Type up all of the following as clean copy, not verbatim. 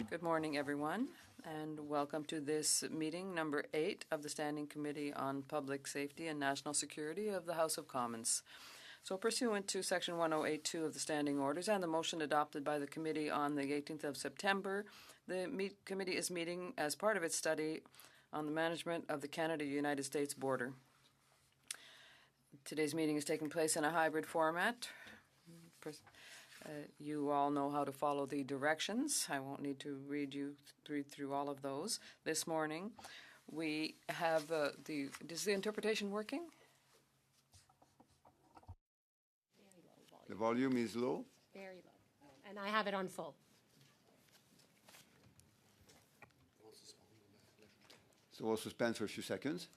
Good morning, everyone, and welcome to this meeting number 8 of the Standing Committee on Public Safety and National Security of the House of Commons. So pursuant to Section 1082 of the Standing Orders and the motion adopted by the committee on the 18th of September, the committee is meeting as part of its study on the management of the Canada-United States border. Today's meeting is taking place in a hybrid format. You all know how to follow the directions. I won't need to read through all of those. This morning, we have is the interpretation working? Very low volume. The volume is low? Very low. And I have it on full. So we'll suspend for a few seconds.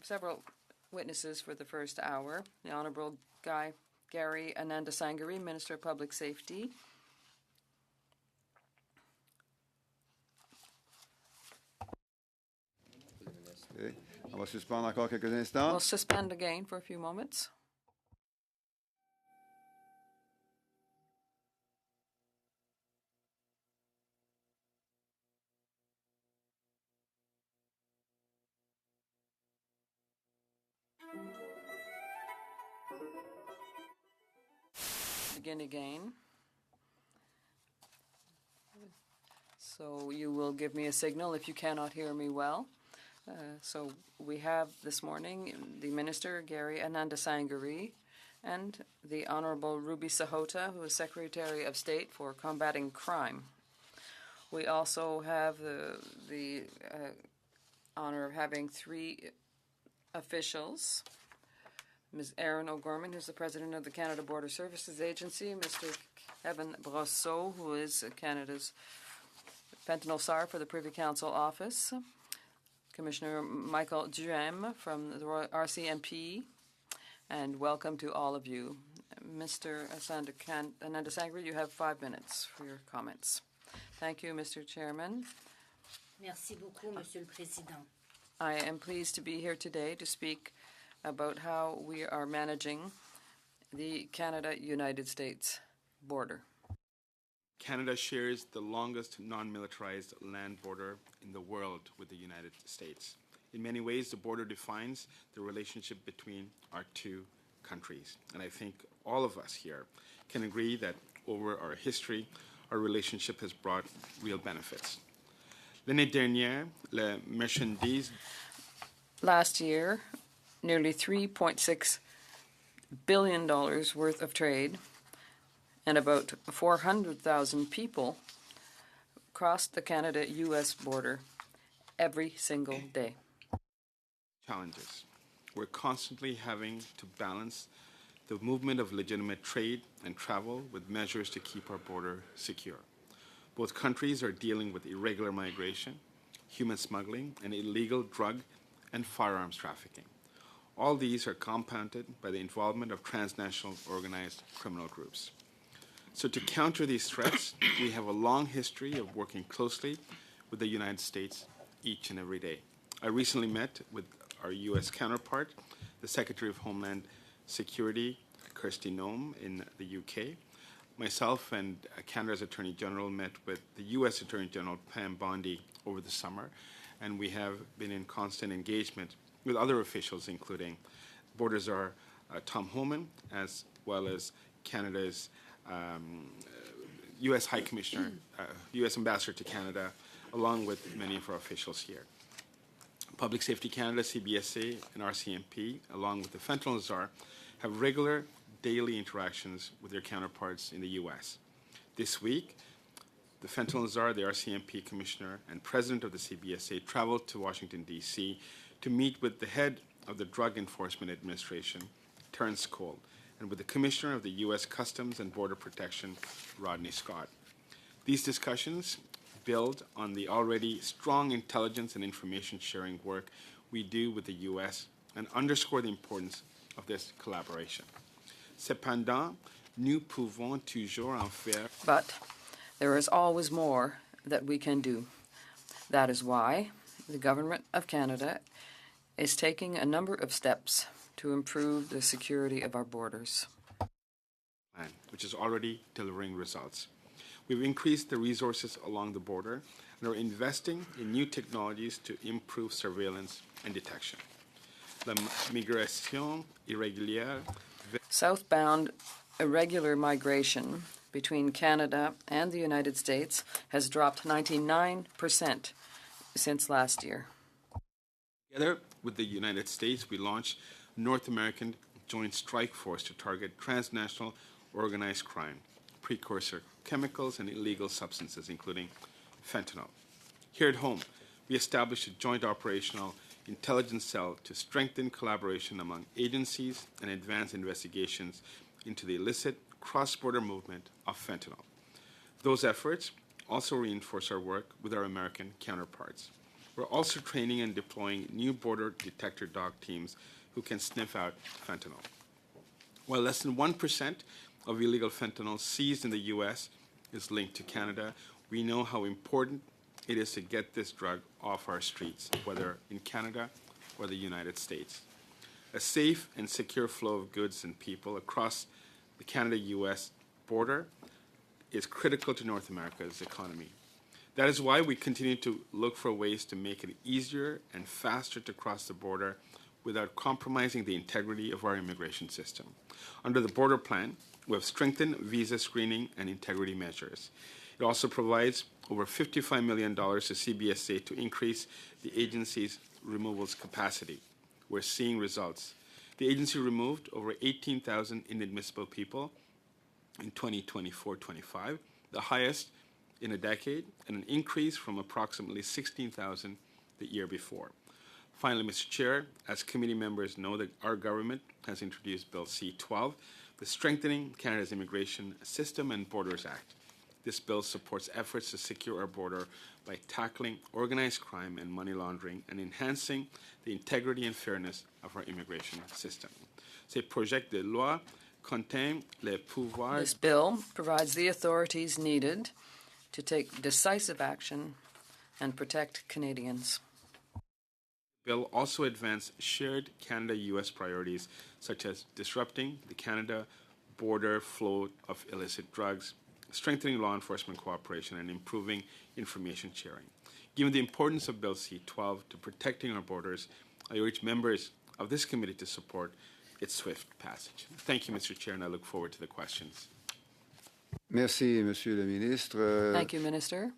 Several witnesses for the first hour. The Honorable Gary Anandasangari, Minister of Public Safety. Okay. On va suspendre encore quelques instants. We'll suspend again for a few moments. Begin again. So you will give me a signal if you cannot hear me well. So we have this morning the Minister, Gary Anandasangari, and the Honorable Ruby Sahota, who is Secretary of State for Combating Crime. We also have the honor of having 3 officials. Ms. Erin O'Gorman, who's the President of the Canada Border Services Agency, Mr. Kevin Brosseau, who is Canada's Fentanyl SAR for the Privy Council Office, Commissioner Michael Duhem from the RCMP, and welcome to all of you. Mr. Anandasangari, you have 5 minutes for your comments. Thank you, Mr. Chairman. Merci beaucoup, Monsieur le Président. I am pleased to be here today to speak about how we are managing the Canada-United States border. Canada shares the longest non-militarized land border in the world with the United States. In many ways, the border defines the relationship between our 2 countries. And I think all of us here can agree that over our history, our relationship has brought real benefits. L'année dernière, les marchandises. Last year, nearly $3.6 billion worth of trade and about 400,000 people crossed the Canada-U.S. border every single day. Challenges. We're constantly having to balance the movement of legitimate trade and travel with measures to keep our border secure. Both countries are dealing with irregular migration, human smuggling, and illegal drug and firearms trafficking. All these are compounded by the involvement of transnational organized criminal groups. So to counter these threats, we have a long history of working closely with the United States each and every day. I recently met with our U.S. counterpart, the Secretary of Homeland Security, Kristi Noem, in the UK. Myself and Canada's Attorney General met with the U.S. Attorney General, Pam Bondi, over the summer, and we have been in constant engagement with other officials, including Border Czar Tom Homan, as well as Canada's U.S. High Commissioner, U.S. Ambassador to Canada, along with many of our officials here. Public Safety Canada, CBSA, and RCMP, along with the Fentanyl Czar, have regular daily interactions with their counterparts in the U.S. This week, the Fentanyl Czar, the RCMP Commissioner, and President of the CBSA traveled to Washington, D.C. to meet with the head of the Drug Enforcement Administration, Terrence Cole, and with the Commissioner of the U.S. Customs and Border Protection, Rodney Scott. These discussions build on the already strong intelligence and information sharing work we do with the U.S. and underscore the importance of this collaboration. Cependant, nous pouvons toujours en faire. But there is always more that we can do. That is why the Government of Canada is taking a number of steps to improve the security of our borders. Which is already delivering results. We've increased the resources along the border and are investing in new technologies to improve surveillance and detection. La migration irrégulière. Southbound irregular migration between Canada and the United States has dropped 99% since last year. Together with the United States, we launched North American Joint Strike Force to target transnational organized crime, precursor chemicals, and illegal substances, including fentanyl. Here at home, we established a joint operational intelligence cell to strengthen collaboration among agencies and advance investigations into the illicit cross-border movement of fentanyl. Those efforts also reinforce our work with our American counterparts. We're also training and deploying new border detector dog teams who can sniff out fentanyl. While less than 1% of illegal fentanyl seized in the U.S. is linked to Canada, we know how important it is to get this drug off our streets, whether in Canada or the United States. A safe and secure flow of goods and people across the Canada-U.S. border is critical to North America's economy. That is why we continue to look for ways to make it easier and faster to cross the border without compromising the integrity of our immigration system. Under the border plan, we have strengthened visa screening and integrity measures. It also provides over $55 million to CBSA to increase the agency's removals capacity. We're seeing results. The agency removed over 18,000 inadmissible people in 2024-25, the highest in a decade, and an increase from approximately 16,000 the year before. Finally, Mr. Chair, as committee members know, that our government has introduced Bill C-12, the Strengthening Canada's Immigration System and Borders Act. This bill supports efforts to secure our border by tackling organized crime and money laundering and enhancing the integrity and fairness of our immigration system. Ce projet de loi contient les pouvoirs. This bill provides the authorities needed to take decisive action and protect Canadians. The bill also advanced shared Canada-U.S. priorities such as disrupting the Canada border flow of illicit drugs, strengthening law enforcement cooperation, and improving information sharing. Given the importance of Bill C-12 to protecting our borders, I urge members of this committee to support its swift passage. Thank you, Mr. Chair, and I look forward to the questions. Merci, Monsieur le Ministre. Thank you, Minister.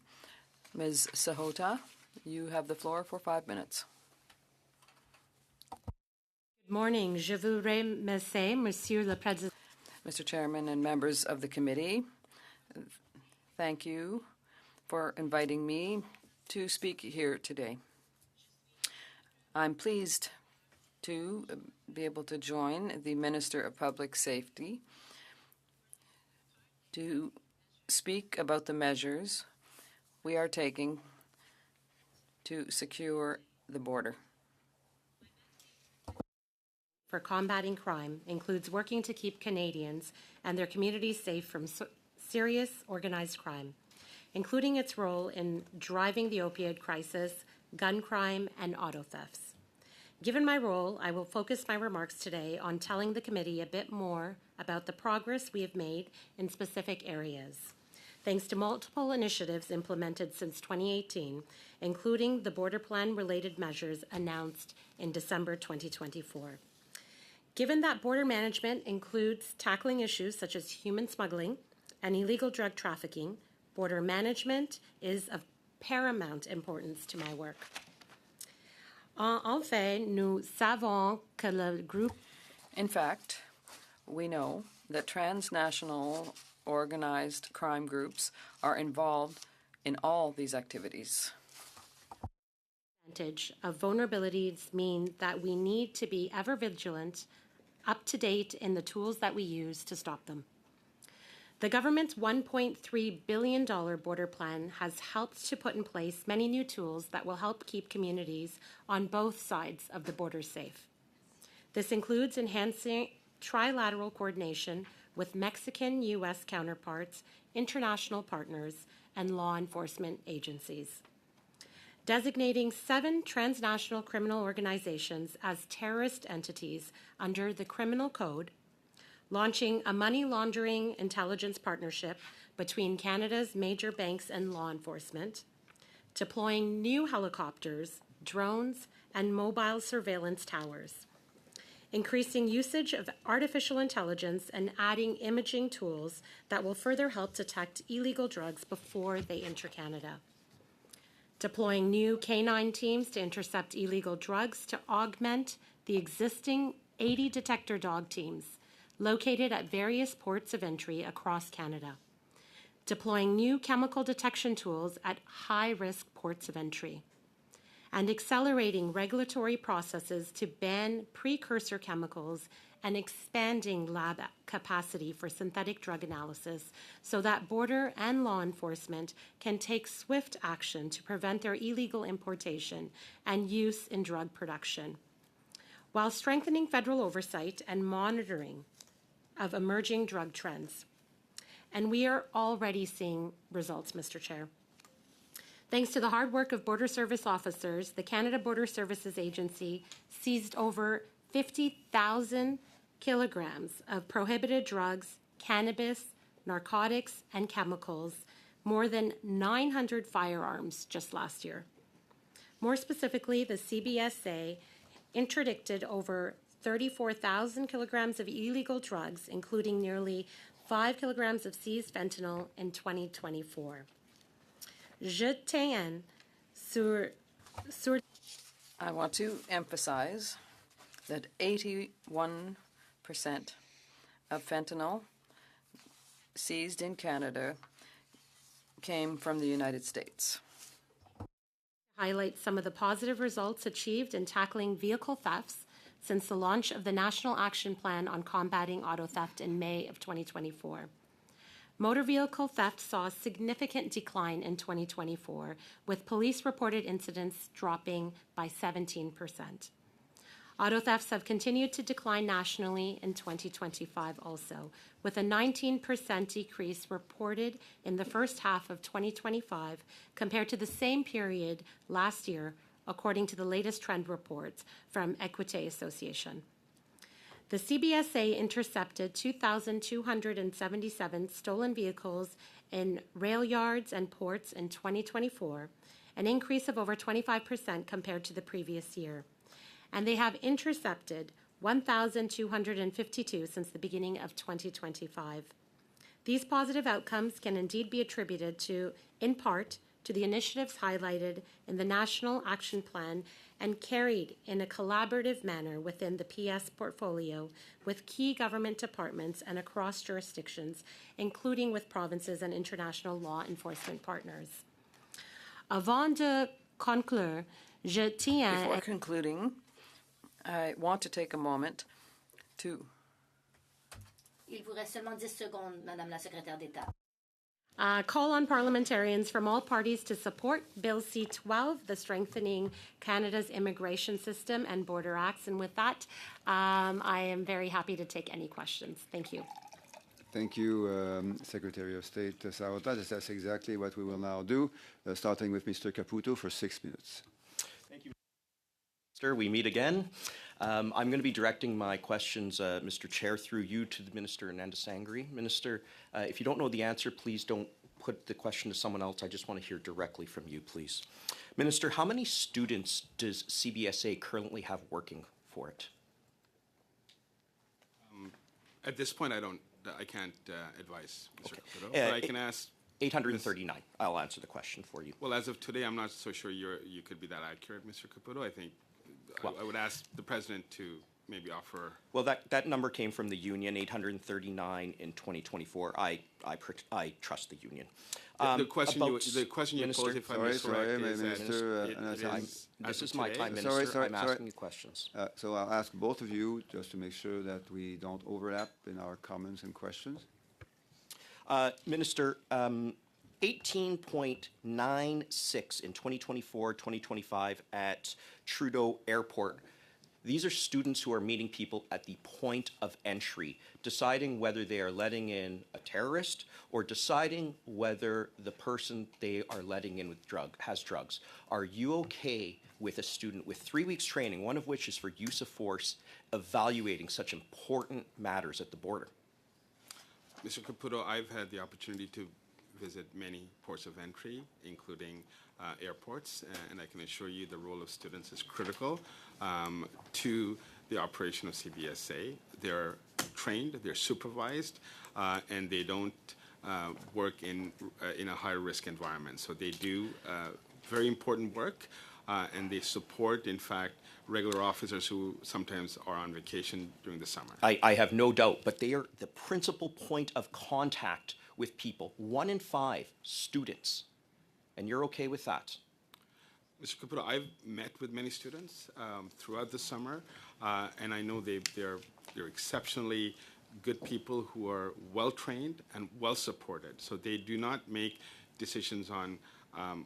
Ms. Sahota, you have the floor for 5 minutes. Good morning. Je voudrais remercier Monsieur le Président. Mr. Chairman and members of the committee, thank you for inviting me to speak here today. I'm pleased to be able to join the Minister of Public Safety to speak about the measures we are taking to secure the border. For combating crime includes working to keep Canadians and their communities safe from serious organized crime, including its role in driving the opioid crisis, gun crime, and auto thefts. Given my role, I will focus my remarks today on telling the committee a bit more about the progress we have made in specific areas, thanks to multiple initiatives implemented since 2018, including the border plan-related measures announced in December 2024. Given that border management includes tackling issues such as human smuggling and illegal drug trafficking, border management is of paramount importance to my work. En fait, nous savons que le groupe. In fact, we know that transnational organized crime groups are involved in all these activities. Of vulnerabilities mean that we need to be ever vigilant, up to date in the tools that we use to stop them. The government's $1.3 billion border plan has helped to put in place many new tools that will help keep communities on both sides of the border safe. This includes enhancing trilateral coordination with Mexican U.S. counterparts, international partners, and law enforcement agencies. Designating 7 transnational criminal organizations as terrorist entities under the Criminal Code, launching a money laundering intelligence partnership between Canada's major banks and law enforcement, deploying new helicopters, drones, and mobile surveillance towers, increasing usage of artificial intelligence and adding imaging tools that will further help detect illegal drugs before they enter Canada, deploying new canine teams to intercept illegal drugs to augment the existing 80 detector dog teams located at various ports of entry across Canada, deploying new chemical detection tools at high-risk ports of entry, and accelerating regulatory processes to ban precursor chemicals and expanding lab capacity for synthetic drug analysis so that border and law enforcement can take swift action to prevent their illegal importation and use in drug production, while strengthening federal oversight and monitoring of emerging drug trends. And we are already seeing results, Mr. Chair. Thanks to the hard work of Border Service officers, the Canada Border Services Agency seized over 50,000 kilograms of prohibited drugs, cannabis, narcotics, and chemicals, more than 900 firearms just last year. More specifically, the CBSA interdicted over 34,000 kilograms of illegal drugs, including nearly 5 kilograms of seized fentanyl in 2024. Je tiens sur. I want to emphasize that 81% of fentanyl seized in Canada came from the United States. Highlight some of the positive results achieved in tackling vehicle thefts since the launch of the National Action Plan on Combating Auto Theft in May of 2024. Motor vehicle theft saw a significant decline in 2024, with police-reported incidents dropping by 17%. Auto thefts have continued to decline nationally in 2025 also, with a 19% decrease reported in the first half of 2025 compared to the same period last year, according to the latest trend reports from Equité Association. The CBSA intercepted 2,277 stolen vehicles in rail yards and ports in 2024, an increase of over 25% compared to the previous year. And they have intercepted 1,252 since the beginning of 2025. These positive outcomes can indeed be attributed to, in part, to the initiatives highlighted in the National Action Plan and carried in a collaborative manner within the PS portfolio with key government departments and across jurisdictions, including with provinces and international law enforcement partners. Avant de conclure, je tiens... Before concluding, I want to take a moment to... Il vous reste seulement 10 secondes, Madame la Secrétaire d'État. call on parliamentarians from all parties to support Bill C-12, the Strengthening Canada's Immigration System and Border Acts. And with that, I am very happy to take any questions. Thank you. Thank you, Secretary of State Sarota. That's exactly what we will now do, starting with Mr. Caputo for 6 minutes. Thank you, Minister. We meet again. I'm going to be directing my questions, Mr. Chair, through you to the Minister Ananda Sangari. Minister, if you don't know the answer, please don't put the question to someone else. I just want to hear directly from you, please. Minister, how many students does CBSA currently have working for it? At this point, I can't advise, Mr. Okay. Caputo, but I can ask. 839. I'll answer the question for you. Well, as of today, I'm not so sure you could be that accurate, Mr. Caputo. I think I would ask the President to maybe offer. Well, that number came from the union, 839 in 2024. I trust the union. The question you Minister, posed, if I may correct, is Minister, this is my time, Minister. I'm asking you questions. So I'll ask both of you just to make sure that we don't overlap in our comments and questions. Minister, 18.96 in 2024-2025 at Trudeau Airport. These are students who are meeting people at the point of entry, deciding whether they are letting in a terrorist or deciding whether the person they are letting in with has drugs. Are you okay with a student with 3 weeks training, one of which is for use of force, evaluating such important matters at the border? Mr. Caputo, I've had the opportunity to visit many ports of entry, including airports, and I can assure you the role of students is critical to the operation of CBSA. They're trained, they're supervised, and they don't work in a high-risk environment. So they do very important work, and they support, in fact, regular officers who sometimes are on vacation during the summer. I have no doubt, but they are the principal point of contact with people. 1 in 5 students. And you're okay with that? Mr. Caputo, I've met with many students throughout the summer, and I know they're exceptionally good people who are well-trained and well-supported. So they do not make decisions on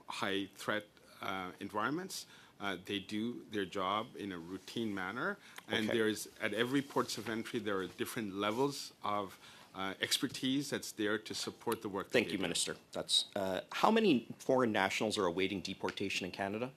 high-threat environments. They do their job in a routine manner, and Okay. at every ports of entry, there are different levels of expertise that's there to support the work. Thank you, Minister. That's how many foreign nationals are awaiting deportation in Canada?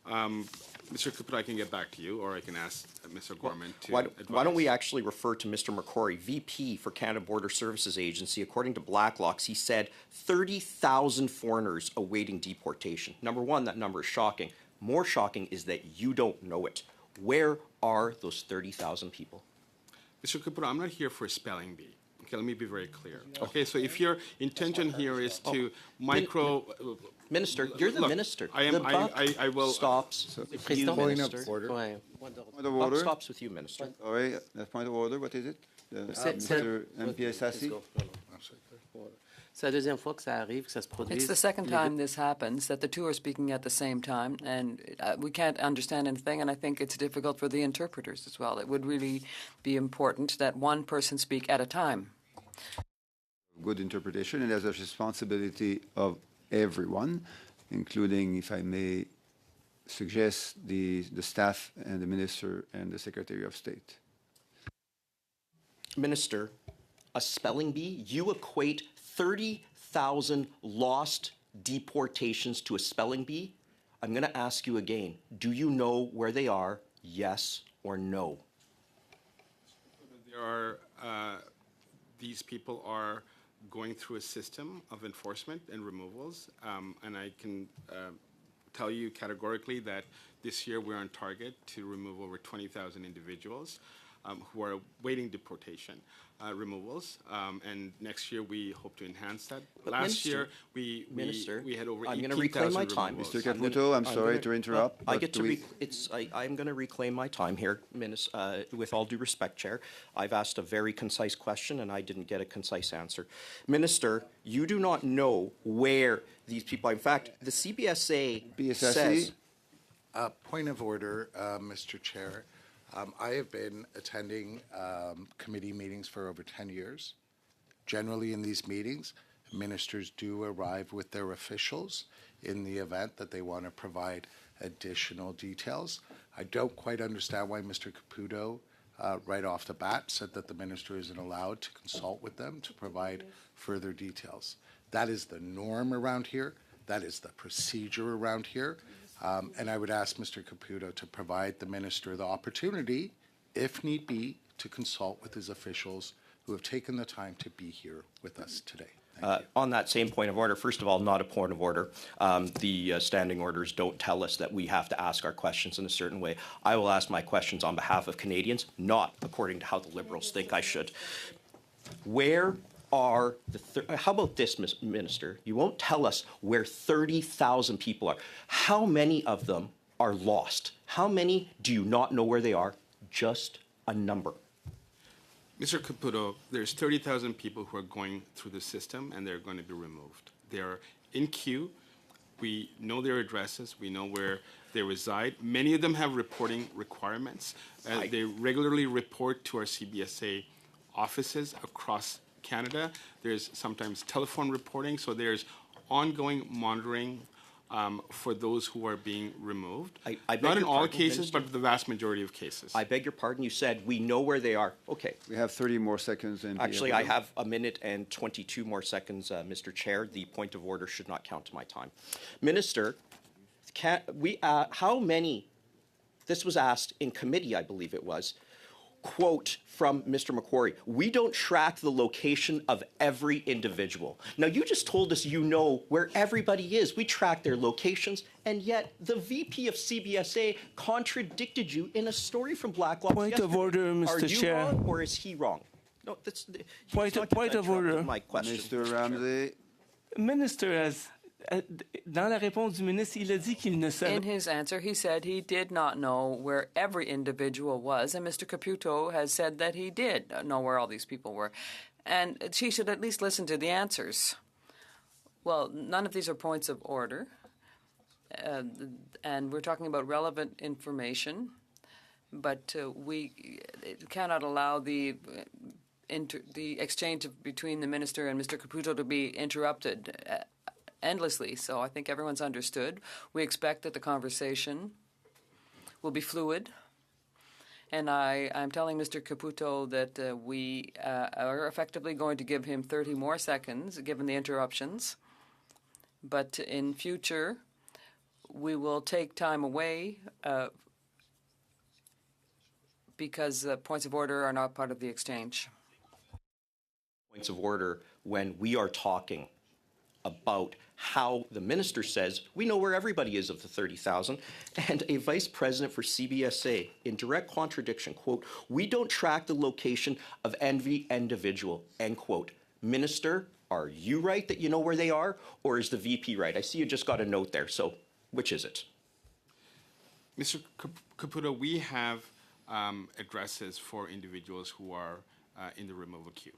Mr. Caputo, I can get back to you, or I can ask Mr. Gorman to Why advise. don't we actually refer to Mr. McCrory, VP for Canada Border Services Agency? According to Blacklocks, he said 30,000 foreigners awaiting deportation. Number one, that number is shocking. More shocking is that you don't know it. Where are those 30,000 people? Mr. Caputo, I'm not here for a spelling bee. Okay, let me be very clear. Okay, so if your intention here is to Minister, you're the Look, minister. I am. The buck I will. stops with you, Minister. Point Buck of order. stops with you, Minister. Sorry, point of order. What is it? Mr. MPS Sassi? C'est la deuxième fois que ça arrive, que ça se produit. It's the second time this happens, that the two are speaking at the same time, and we can't understand anything, and I think it's difficult for the interpreters as well. It would really be important that one person speak at a time. Good interpretation, and there's a responsibility of everyone, including, if I may suggest, the staff and the Minister and the Secretary of State. Minister, a spelling bee, you equate 30,000 lost deportations to a spelling bee? I'm going to ask you again. Do you know where they are, yes or no? There are. These people are going through a system of enforcement and removals, and I can tell you categorically that this year we're on target to remove over 20,000 individuals who are awaiting deportation removals, and next year we hope to enhance that. But Last Minister, year we had over 18,000 I'm going to reclaim my time. removals. Mr. Caputo, I'm sorry to interrupt. I but get to. we- I'm going to reclaim my time here, with all due respect, Chair. I've asked a very concise question and I didn't get a concise answer. Minister, you do not know where these people are. In fact, the CBSA BSSE? says. Point of order, Mr. Chair. I have been attending committee meetings for over 10 years. Generally, in these meetings, ministers do arrive with their officials in the event that they want to provide additional details. I don't quite understand why Mr. Caputo, right off the bat, said that the minister isn't allowed to consult with them to provide further details. That is the norm around here. That is the procedure around here. And I would ask Mr. Caputo to provide the minister the opportunity, if need be, to consult with his officials who have taken the time to be here with us today. On that same point of order, first of all, not a point of order. The standing orders don't tell us that we have to ask our questions in a certain way. I will ask my questions on behalf of Canadians, not according to how the Liberals think I should. Where are the how about this, Minister? You won't tell us where 30,000 people are. How many of them are lost? How many do you not know where they are? Just a number. Mr. Caputo, there's 30,000 people who are going through the system and they're going to be removed. They're in queue. We know their addresses. We know where they reside. Many of them have reporting requirements. They regularly report to our CBSA offices across Canada. There's sometimes telephone reporting, so there's ongoing monitoring for those who are being removed. I beg Not in your all pardon, cases, Minister? but the vast majority of cases. I beg your pardon, you said we know where they are. Okay. We have 30 more seconds. MP Actually, I Abreu. have a minute and 22 more seconds, Mr. Chair. The point of order should not count to my time. Minister, how many, this was asked in committee, I believe it was, quote from Mr. McQuarrie, we don't track the location of every individual. Now, you just told us you know where everybody is. We track their locations, and yet the VP of CBSA contradicted you in a story from Blacklock. Point of order, Mr. Are you Chair. wrong, or is he wrong? No, that's Point of order. My question. Mr. Ramsey, Minister has, dans la réponse du ministre, il a dit qu'il ne savait. In his answer, he said he did not know where every individual was, and Mr. Caputo has said that he did know where all these people were. And she should at least listen to the answers. Well, none of these are points of order, and we're talking about relevant information, but we cannot allow the exchange between the minister and Mr. Caputo to be interrupted endlessly. So I think everyone's understood. We expect that the conversation will be fluid. And I'm telling Mr. Caputo that we are effectively going to give him 30 more seconds, given the interruptions. But in future, we will take time away because points of order are not part of the exchange. Points of order when we are talking about how the minister says we know where everybody is of the 30,000, and a vice president for CBSA in direct contradiction, quote, we don't track the location of every individual, end quote. Minister, are you right that you know where they are, or is the VP right? I see you just got a note there, so which is it? Mr. Caputo, we have addresses for individuals who are in the removal queue.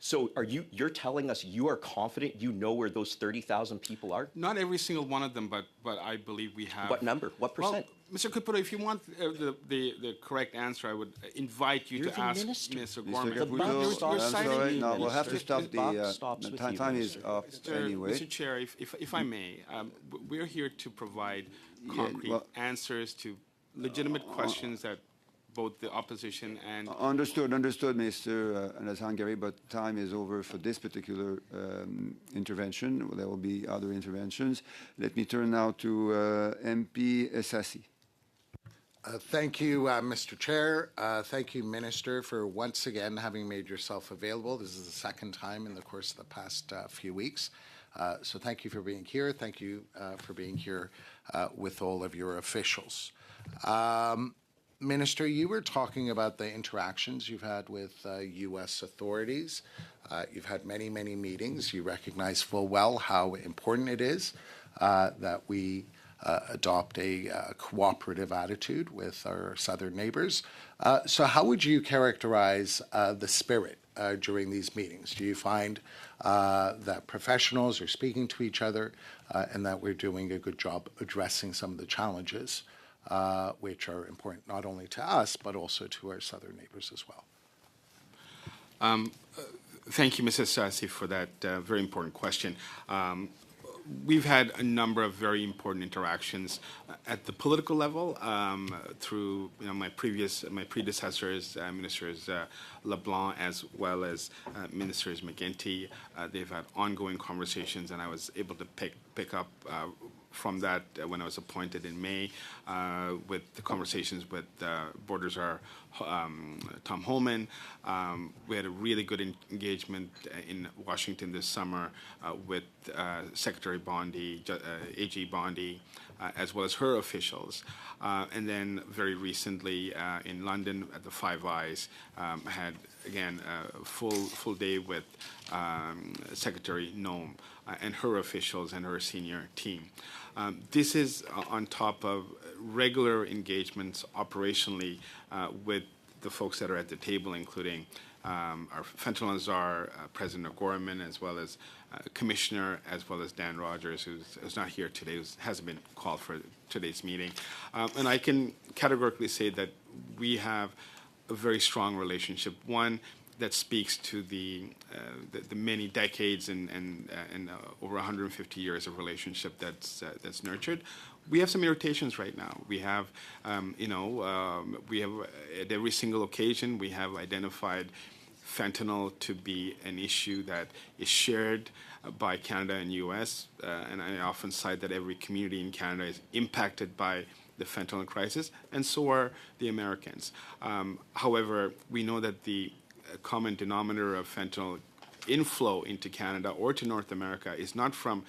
So you're telling us you are confident you know where those 30,000 people are? Not every single one of them, but I believe we have. What number? What percent? Well, Mr. Caputo, if you want the correct answer, I would invite you You're to the ask minister. Mr. Mr. Gorman. Caputo, You're I'm citing sorry. me, No, we'll have to Minister. stop Bob the stops with you, time is Minister. up anyway. Mr. Chair, if I may, we're here to provide concrete answers to legitimate questions that both the opposition and Understood, Mr. Anasangari, but time is over for this particular intervention. There will be other interventions. Let me turn now to MP Essasi. Thank you, Mr. Chair. Thank you, Minister, for once again having made yourself available. This is the second time in the course of the past few weeks. So thank you for being here. Thank you for being here with all of your officials. Minister, you were talking about the interactions you've had with U.S. authorities. You've had many, many meetings. You recognize full well how important it is that we adopt a cooperative attitude with our southern neighbors. So how would you characterize the spirit during these meetings? Do you find that professionals are speaking to each other and that we're doing a good job addressing some of the challenges which are important not only to us, but also to our southern neighbors as well? Thank you, Mrs. Sassi, for that very important question. We've had a number of very important interactions at the political level through my predecessors, Ministers LeBlanc, as well as Ministers McGuinty. They've had ongoing conversations, and I was able to pick up from that when I was appointed in May with the conversations with Borders Czar Tom Holman. We had a really good engagement in Washington this summer with Secretary Bondi, AG Bondi, as well as her officials. And then very recently in London at the Five Eyes, had again a full day with Secretary Noem and her officials and her senior team. This is on top of regular engagements operationally with the folks that are at the table, including our fentanyl czar, President Gorman, as well as Commissioner, as well as Dan Rogers, who's not here today, who hasn't been called for today's meeting. And I can categorically say that we have a very strong relationship, one that speaks to the many decades and over 150 years of relationship that's nurtured. We have some irritations right now. We have, we have at every single occasion we have identified fentanyl to be an issue that is shared by Canada and U.S. And I often cite that every community in Canada is impacted by the fentanyl crisis, and so are the Americans. However, we know that the common denominator of fentanyl inflow into Canada or to North America is not from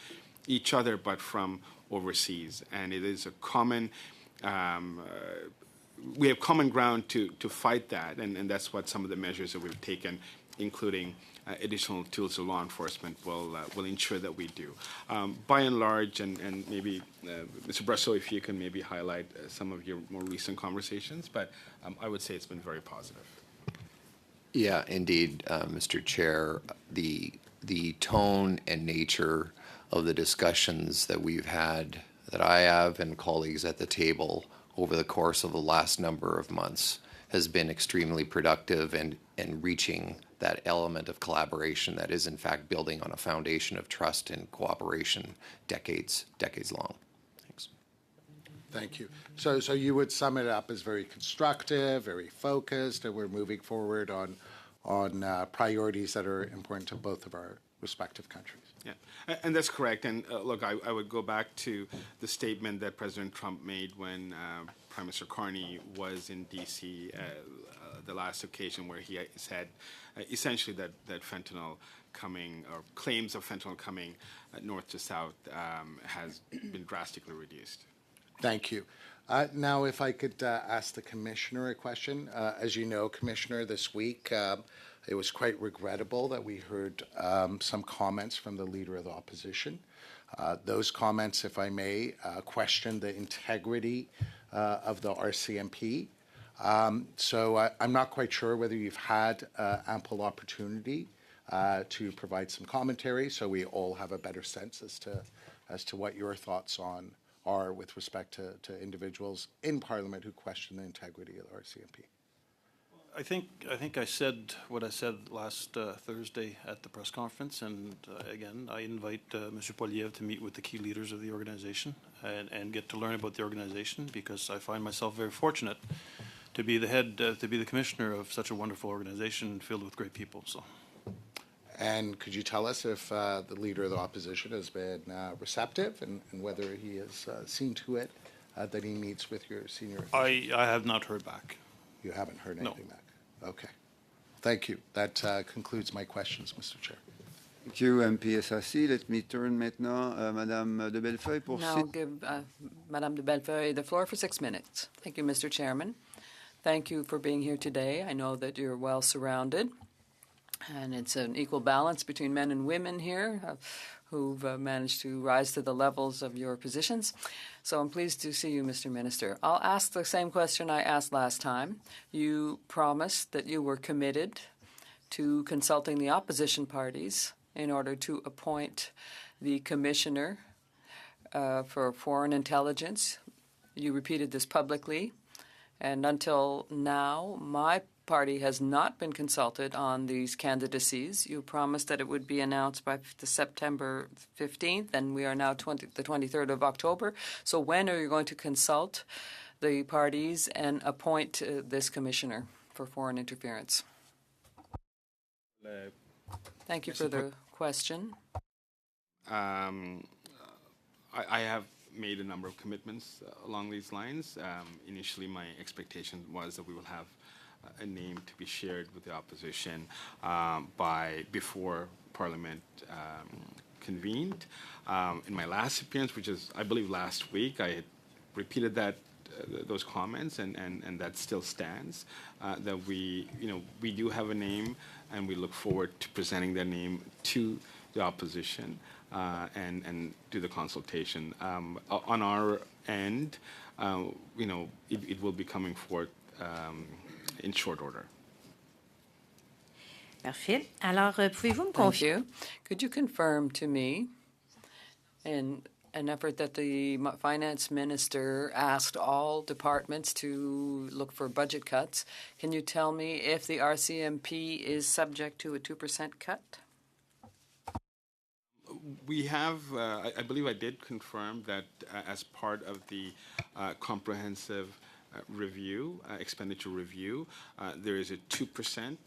each other, but from overseas. And it is a common, we have common ground to fight that, and that's what some of the measures that we've taken, including additional tools of law enforcement, will ensure that we do. By and large, and maybe Mr. Brosseau, if you can maybe highlight some of your more recent conversations, but I would say it's been very positive. Yeah, indeed, Mr. Chair. The tone and nature of the discussions that we've had, that I have and colleagues at the table over the course of the last number of months, has been extremely productive and reaching that element of collaboration that is in fact building on a foundation of trust and cooperation decades long. Thanks. Thank you. So you would sum it up as very constructive, very focused, and we're moving forward on priorities that are important to both of our respective countries. Yeah, and that's correct. And look, I would go back to the statement that President Trump made when Prime Minister Carney was in D.C. The last occasion, where he said essentially that fentanyl coming, or claims of fentanyl coming north to south, has been drastically reduced. Thank you. Now, if I could ask the Commissioner a question. As you know, Commissioner, this week it was quite regrettable that we heard some comments from the Leader of the Opposition. Those comments, if I may, question the integrity of the RCMP. So I'm not quite sure whether you've had ample opportunity to provide some commentary, so we all have a better sense as to what your thoughts are with respect to individuals in Parliament who question the integrity of the RCMP. I think I said what I said last Thursday at the press conference, and again, I invite Mr. Poilievre to meet with the key leaders of the organization and get to learn about the organization, because I find myself very fortunate to be the head, to be the commissioner of such a wonderful organization filled with great people. So. And could you tell us if the Leader of the Opposition has been receptive and whether he has seen to it that he meets with your senior officials? I have not heard back. You haven't heard anything back? Okay. Thank you. That concludes my questions, Mr. Chair. Thank you, MP Assassi. Let me turn maintenant Madame de Bellefeuille pour Now give Madame de Bellefeuille the floor for 6 minutes. Thank you, Mr. Chairman. Thank you for being here today. I know that you're well surrounded, and it's an equal balance between men and women here who've managed to rise to the levels of your positions. So I'm pleased to see you, Mr. Minister. I'll ask the same question I asked last time. You promised that you were committed to consulting the opposition parties in order to appoint the Commissioner for Foreign Intelligence. You repeated this publicly, and until now, my party has not been consulted on these candidacies. You promised that it would be announced by the September 15th, and we are now the 23rd of October. So when are you going to consult the parties and appoint this commissioner for foreign interference? Thank you for the question. I have made a number of commitments along these lines. Initially, my expectation was that we will have a name to be shared with the opposition before Parliament convened. In my last appearance, which is, I believe, last week, I had repeated those comments, and that still stands. That we do have a name, and we look forward to presenting that name to the opposition. And do the consultation. On our end, it will be coming forth in short order. Parfait. Alors, pouvez-vous me Thank confier? you. Could you confirm to me, in an effort that the finance minister asked all departments to look for budget cuts, can you tell me if the RCMP is subject to a 2% cut? We have, I believe I did confirm that as part of the comprehensive review, expenditure review, there is a 2%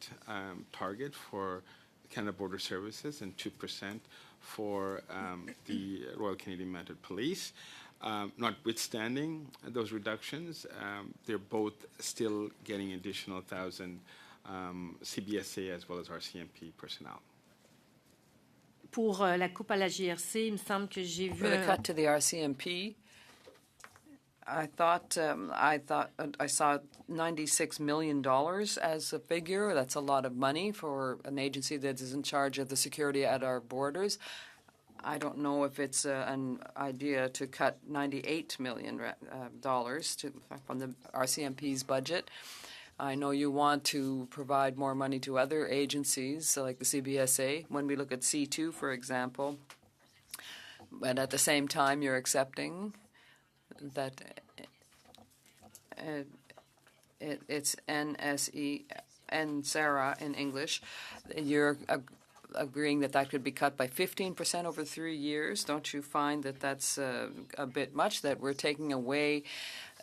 target for Canada Border Services and 2% for the Royal Canadian Mounted Police. Notwithstanding those reductions, they're both still getting additional 1,000 CBSA as well as RCMP personnel. Pour la coupe à la GRC, il me semble que j'ai vu. For the cut to the RCMP, I saw $96 million as a figure. That's a lot of money for an agency that is in charge of the security at our borders. I don't know if it's an idea to cut $98 million from the RCMP's budget. I know you want to provide more money to other agencies, like the CBSA, when we look at C2, for example. But at the same time, you're accepting that it's NSE and SARA in English. You're agreeing that that could be cut by 15% over 3 years. Don't you find that that's a bit much, that we're taking away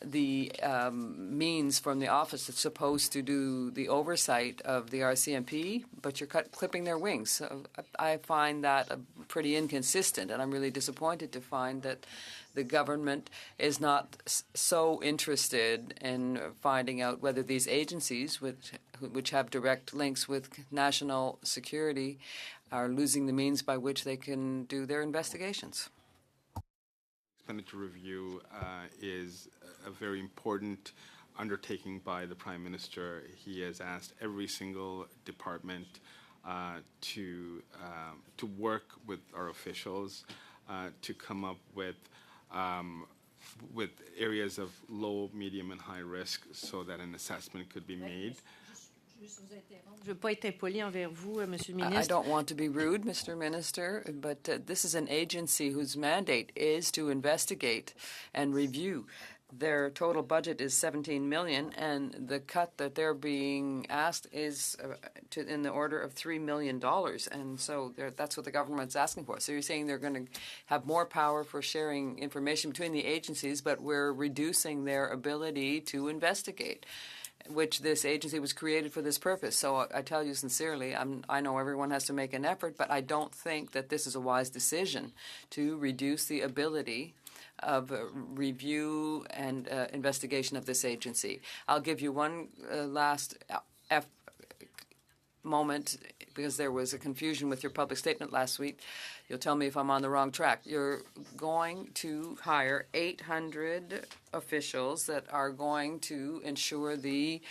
the means from the office that's supposed to do the oversight of the RCMP, but you're clipping their wings? So I find that pretty inconsistent, and I'm really disappointed to find that the government is not so interested in finding out whether these agencies, which have direct links with national security, are losing the means by which they can do their investigations. Expenditure review is a very important undertaking by the Prime Minister. He has asked every single department to work with our officials to come up with areas of low, medium, and high risk, so that an assessment could be made. Je veux pas être impoli envers vous, Monsieur le I Ministre. don't want to be rude, Mr. Minister, but this is an agency whose mandate is to investigate and review. Their total budget is $17 million, and the cut that they're being asked is in the order of $3 million. And so that's what the government's asking for. So you're saying they're going to have more power for sharing information between the agencies, but we're reducing their ability to investigate, which this agency was created for this purpose. So I tell you sincerely, I know everyone has to make an effort, but I don't think that this is a wise decision to reduce the ability of review and investigation of this agency. I'll give you one last moment, because there was a confusion with your public statement last week. You'll tell me if I'm on the wrong track. You're going to hire 800 officials that are going to ensure the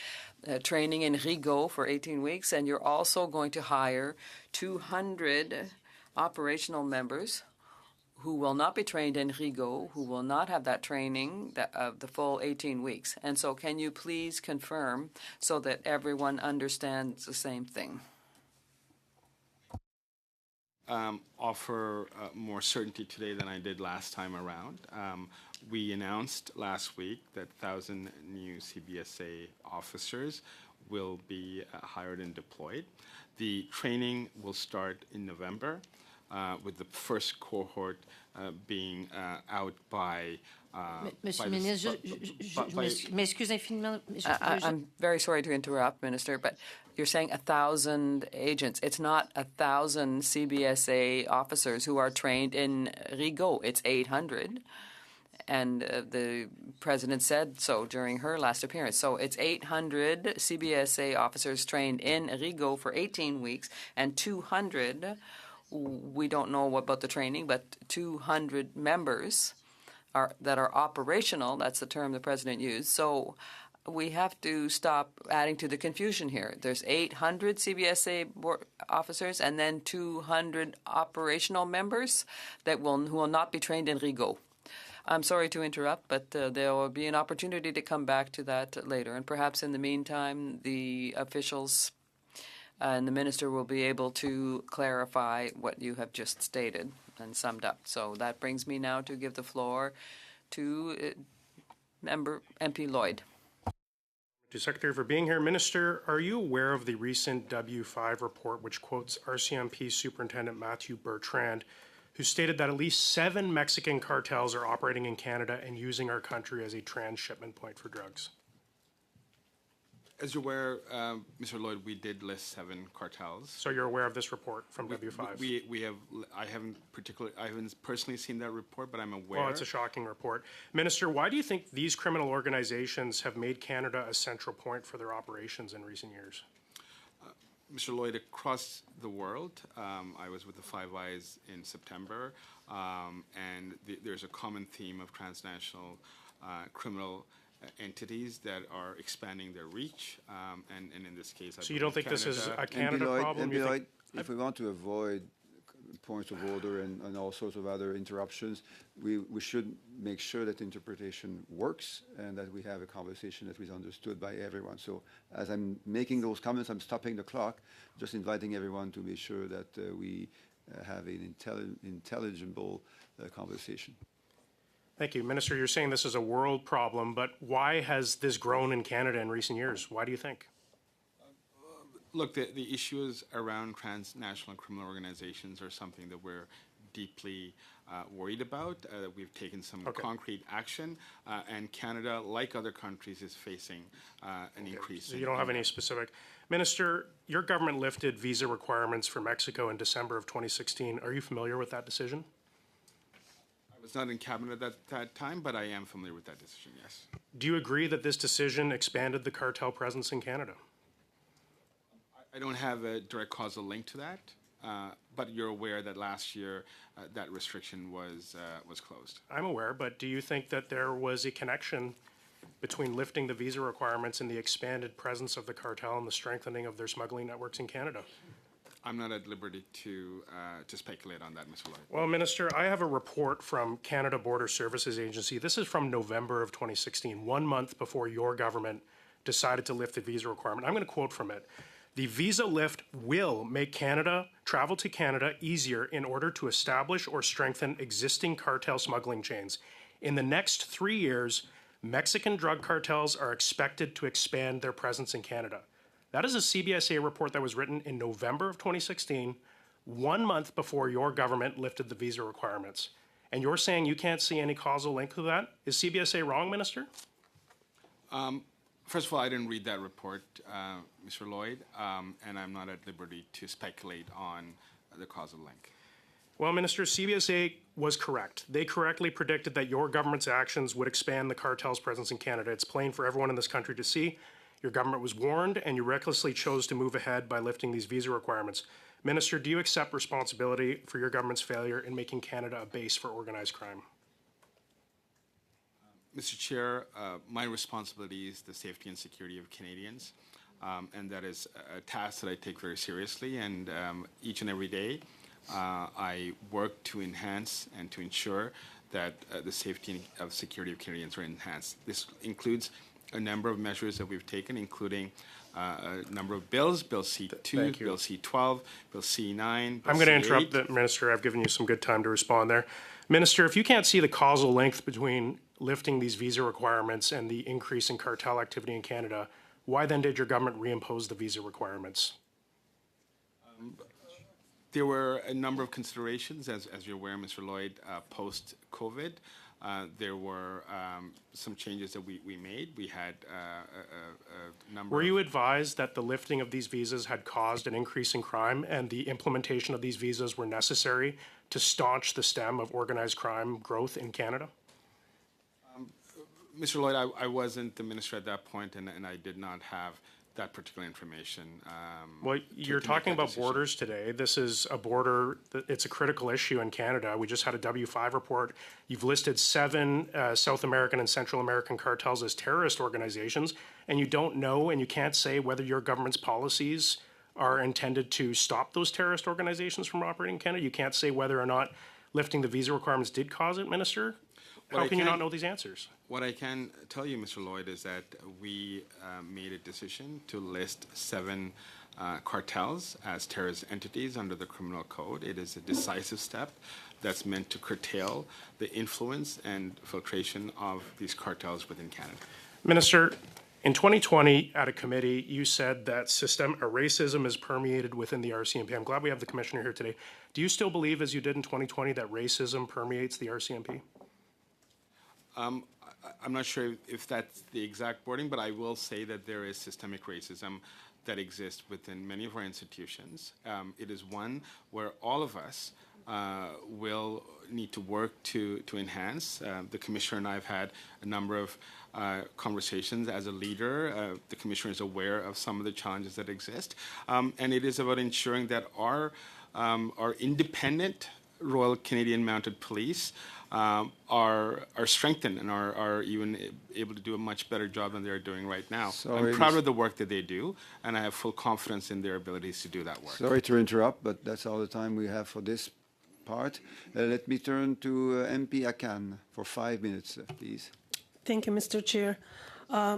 training in Rigaud for 18 weeks, and you're also going to hire 200 operational members who will not be trained in Rigaud, who will not have that training of the full 18 weeks. And so can you please confirm so that everyone understands the same thing? Offer more certainty today than I did last time around. We announced last week that 1,000 new CBSA officers will be hired and deployed. The training will start in November, with the first cohort being out by. Monsieur by le the- ministre, je m'excuse infiniment. I'm very sorry to interrupt, Minister, but you're saying 1,000 agents. It's not 1,000 CBSA officers who are trained in Rigaud. It's 800. And the president said so during her last appearance. So it's 800 CBSA officers trained in Rigaud for 18 weeks, and 200, we don't know about the training, but 200 members that are operational. That's the term the president used. So we have to stop adding to the confusion here. There's 800 CBSA officers and then 200 operational members who will not be trained in Rigaud. I'm sorry to interrupt, but there will be an opportunity to come back to that later. And perhaps in the meantime, the officials and the minister will be able to clarify what you have just stated and summed up. So that brings me now to give the floor to Member MP Lloyd. To Secretary for being here. Minister, are you aware of the recent W5 report which quotes RCMP Superintendent Matthew Bertrand, who stated that at least 7 Mexican cartels are operating in Canada and using our country as a transshipment point for drugs? As you're aware, Mr. Lloyd, we did list 7 cartels. So you're aware of this report from W5? We have. I haven't personally seen that report, but I'm aware. Well, it's a shocking report. Minister, why do you think these criminal organizations have made Canada a central point for their operations in recent years? Mr. Lloyd, across the world, I was with the Five Eyes in September, and there's a common theme of transnational criminal entities that are expanding their reach, and in this case, so you don't think Canada, this is a Canada problem? Lloyd, if we want to avoid points of order and all sorts of other interruptions, we should make sure that interpretation works and that we have a conversation that is understood by everyone. So as I'm making those comments, I'm stopping the clock, just inviting everyone to be sure that we have an intelligible conversation. Thank you. Minister, you're saying this is a world problem, but why has this grown in Canada in recent years? Why do you think? Look, the issues around transnational criminal organizations are something that we're deeply worried about. We've taken some concrete action, and Canada, like other countries, is facing an increase. So you don't have any specific. Minister, your government lifted visa requirements for Mexico in December of 2016. Are you familiar with that decision? I was not in cabinet at that time, but I am familiar with that decision, yes. Do you agree that this decision expanded the cartel presence in Canada? I don't have a direct causal link to that, but you're aware that last year that restriction was closed. I'm aware, but do you think that there was a connection between lifting the visa requirements and the expanded presence of the cartel and the strengthening of their smuggling networks in Canada? I'm not at liberty to speculate on that, Mr. Lloyd. Well, Minister, I have a report from Canada Border Services Agency. This is from November of 2016, 1 month before your government decided to lift the visa requirement. I'm going to quote from it. The visa lift will make travel to Canada easier in order to establish or strengthen existing cartel smuggling chains. In the next 3 years, Mexican drug cartels are expected to expand their presence in Canada. That is a CBSA report that was written in November of 2016, 1 month before your government lifted the visa requirements. And you're saying you can't see any causal link to that? Is CBSA wrong, Minister? First of all, I didn't read that report, Mr. Lloyd, and I'm not at liberty to speculate on the causal link. Well, Minister, CBSA was correct. They correctly predicted that your government's actions would expand the cartel's presence in Canada. It's plain for everyone in this country to see. Your government was warned, and you recklessly chose to move ahead by lifting these visa requirements. Minister, do you accept responsibility for your government's failure in making Canada a base for organized crime? Mr. Chair, my responsibility is the safety and security of Canadians, and that is a task that I take very seriously, and each and every day I work to enhance and to ensure that the safety and security of Canadians are enhanced. This includes a number of measures that we've taken, including a number of bills, Bill C-2, Bill C-12, Bill C-9, I'm going to interrupt the Minister. I've given you some good time to respond there. Minister, if you can't see the causal link between lifting these visa requirements and the increase in cartel activity in Canada, Why then did your government reimpose the visa requirements? There were a number of considerations, as you're aware, Mr. Lloyd, post-COVID. There were some changes that we made. We had a number Were you advised that the lifting of these visas had caused an increase in crime and the implementation of these visas were necessary to staunch the stem of organized crime growth in Canada? Mr. Lloyd, I wasn't the minister at that point, and I did not have that particular information. Well, you're talking about borders today. This is a border, it's a critical issue in Canada. We just had a W5 report. You've listed 7 South American and Central American cartels as terrorist organizations, and you don't know and you can't say whether your government's policies are intended to stop those terrorist organizations from operating in Canada. You can't say whether or not lifting the visa requirements did cause it, Minister. How can you not know these answers? What I can tell you, Mr. Lloyd, is that we made a decision to list 7 cartels as terrorist entities under the criminal code. It is a decisive step that's meant to curtail the influence and filtration of these cartels within Canada. Minister, in 2020 at a committee, you said that racism is permeated within the RCMP. I'm glad we have the commissioner here today. Do you still believe, as you did in 2020, that racism permeates the RCMP? I'm not sure if that's the exact wording, but I will say that there is systemic racism that exists within many of our institutions. It is one where all of us will need to work to enhance. The Commissioner and I have had a number of conversations as a leader. The Commissioner is aware of some of the challenges that exist. And it is about ensuring that our independent Royal Canadian Mounted Police are strengthened and are even able to do a much better job than they're doing right now. I'm proud of the work that they do, and I have full confidence in their abilities to do that work. Sorry to interrupt, but that's all the time we have for this part. Let me turn to MP Akan for 5 minutes, please. Thank you, Mr. Chair.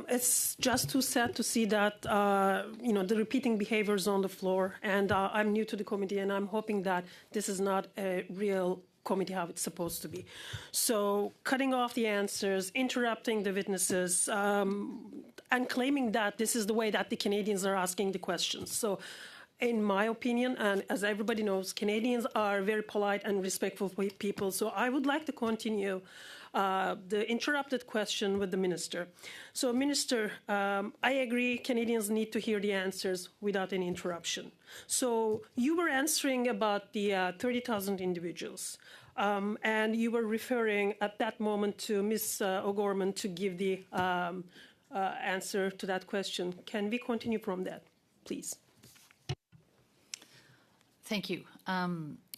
It's just too sad to see that, the repeating behaviors on the floor. And I'm new to the committee, and I'm hoping that this is not a real committee how it's supposed to be. So cutting off the answers, interrupting the witnesses, and claiming that this is the way that the Canadians are asking the questions. So in my opinion, and as everybody knows, Canadians are very polite and respectful people. So I would like to continue the interrupted question with the minister. So, Minister, I agree Canadians need to hear the answers without any interruption. So you were answering about the 30,000 individuals, and you were referring at that moment to Ms. O'Gorman to give the answer to that question. Can we continue from that, please? Thank you.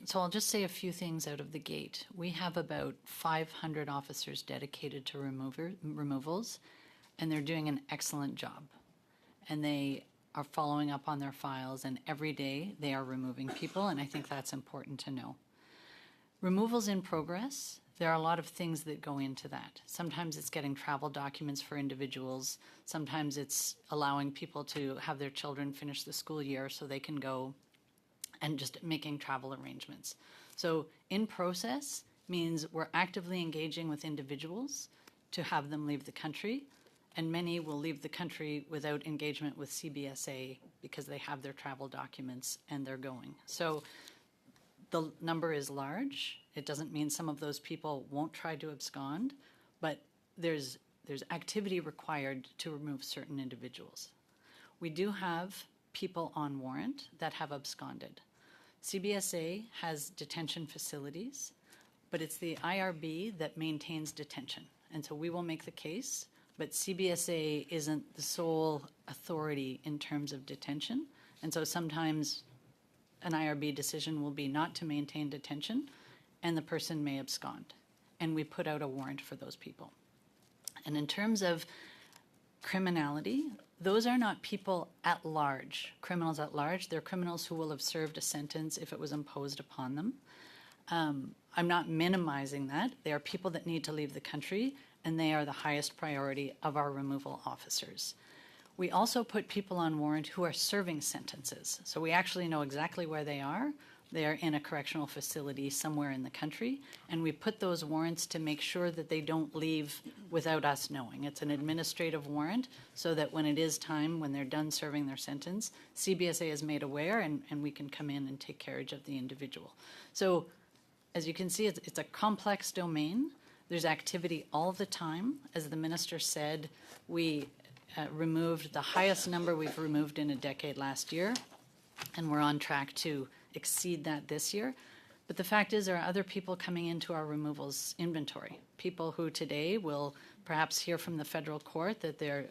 So I'll just say a few things out of the gate. We have about 500 officers dedicated to removals, and they're doing an excellent job. And they are following up on their files, and every day they are removing people, and I think that's important to know. Removals in progress, there are a lot of things that go into that. Sometimes it's getting travel documents for individuals. Sometimes it's allowing people to have their children finish the school year so they can go, and just making travel arrangements. So in process means we're actively engaging with individuals to have them leave the country, and many will leave the country without engagement with CBSA because they have their travel documents and they're going. So the number is large. It doesn't mean some of those people won't try to abscond, but there's activity required to remove certain individuals. We do have people on warrant that have absconded. CBSA has detention facilities, but it's the IRB that maintains detention. And so we will make the case, but CBSA isn't the sole authority in terms of detention. And so sometimes an IRB decision will be not to maintain detention, and the person may abscond. And we put out a warrant for those people. And in terms of criminality, those are not people at large, criminals at large. They're criminals who will have served a sentence if it was imposed upon them. I'm not minimizing that. They are people that need to leave the country, and they are the highest priority of our removal officers. We also put people on warrant who are serving sentences. So we actually know exactly where they are, they are in a correctional facility somewhere in the country, and we put those warrants to make sure that they don't leave without us knowing. It's an administrative warrant so that when it is time, when they're done serving their sentence, CBSA is made aware and we can come in and take carriage of the individual. So as you can see, it's a complex domain. There's activity all the time. As the minister said, we removed the highest number we've removed in a decade last year, and we're on track to exceed that this year. But the fact is there are other people coming into our removals inventory, people who today will perhaps hear from the federal court that their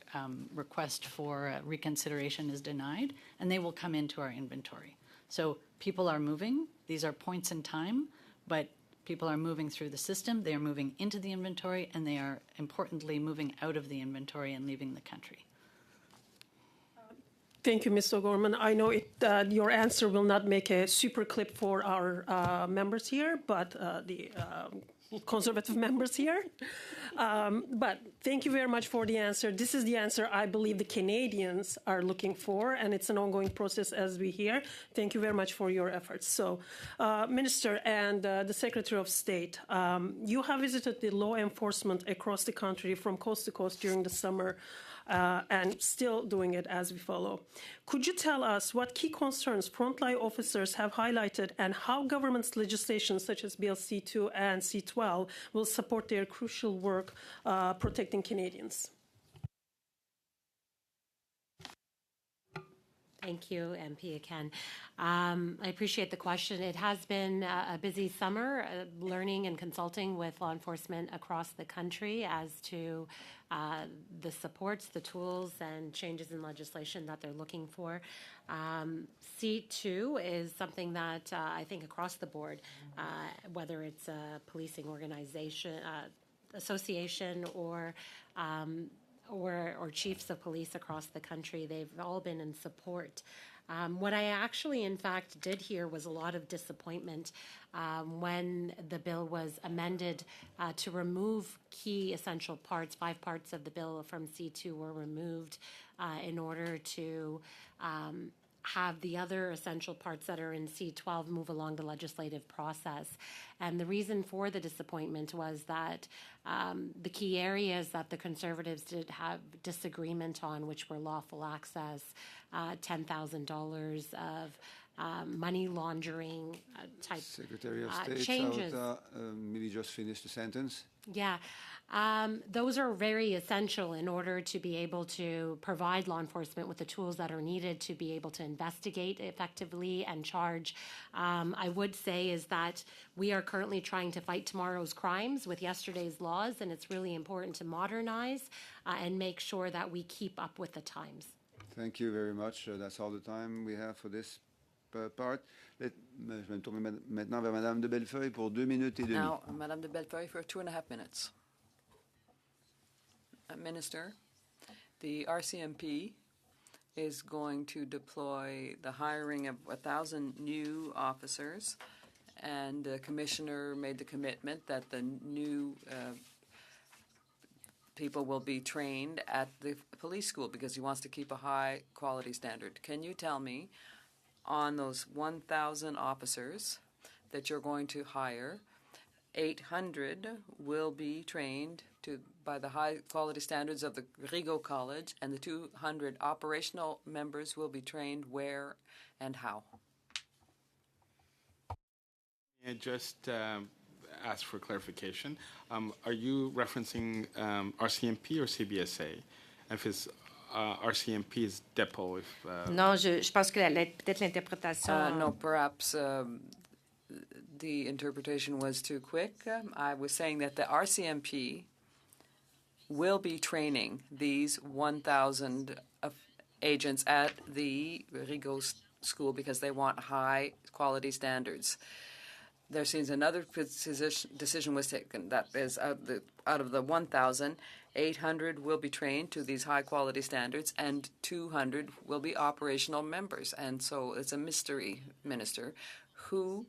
request for reconsideration is denied, and they will come into our inventory. So people are moving. These are points in time, but people are moving through the system, they are moving into the inventory, and they are importantly moving out of the inventory and leaving the country. Thank you, Mr. O'Gorman. I know your answer will not make a super clip for our members here, but the conservative members here. But thank you very much for the answer. This is the answer I believe the Canadians are looking for, and it's an ongoing process as we hear. Thank you very much for your efforts. So, Minister and the Secretary of State, you have visited the law enforcement across the country from coast to coast during the summer. And still doing it as we follow. Could you tell us what key concerns frontline officers have highlighted and how government's legislation such as Bill C-2 and C-12 will support their crucial work protecting Canadians? Thank you, MP Aken. I appreciate the question. It has been a busy summer learning and consulting with law enforcement across the country as to the supports, the tools, and changes in legislation that they're looking for. C2 is something that I think across the board, whether it's a policing organization, association, or chiefs of police across the country, they've all been in support. What I actually, in fact, did hear was a lot of disappointment when the bill was amended to remove key essential parts. 5 parts of the bill from C2 were removed in order to have the other essential parts that are in C-12 move along the legislative process. And the reason for the disappointment was that the key areas that the Conservatives did have disagreement on, which were lawful access, $10,000 of money laundering type Secretary of State, changes. Maybe just finish the sentence. Yeah. Those are very essential in order to be able to provide law enforcement with the tools that are needed to be able to investigate effectively and charge. I would say is that we are currently trying to fight tomorrow's crimes with yesterday's laws, and it's really important to modernize and make sure that we keep up with the times. Thank you very much. That's all the time we have for this part. Je vais me tourner maintenant vers Madame de Bellefeuille pour 2 minutes et demie. Now, Madame de Bellefeuille for 2.5 minutes. Minister, the RCMP is going to deploy the hiring of 1,000 new officers, and the commissioner made the commitment that the new people will be trained at the police school because he wants to keep a high quality standard. Can you tell me, on those 1,000 officers that you're going to hire, 800 will be trained by the high quality standards of the Rigaud College, and the 200 operational members will be trained where and how? I just ask for clarification. Are you referencing RCMP or CBSA? If it's RCMP's depot, Non, je pense que peut-être l'interprétation. No, perhaps the interpretation was too quick. I was saying that the RCMP will be training these 1,000 agents at the Rigaud School because they want high quality standards. There seems another decision was taken that is out of the 1,000, 800 will be trained to these high quality standards and 200 will be operational members. And so it's a mystery, Minister, who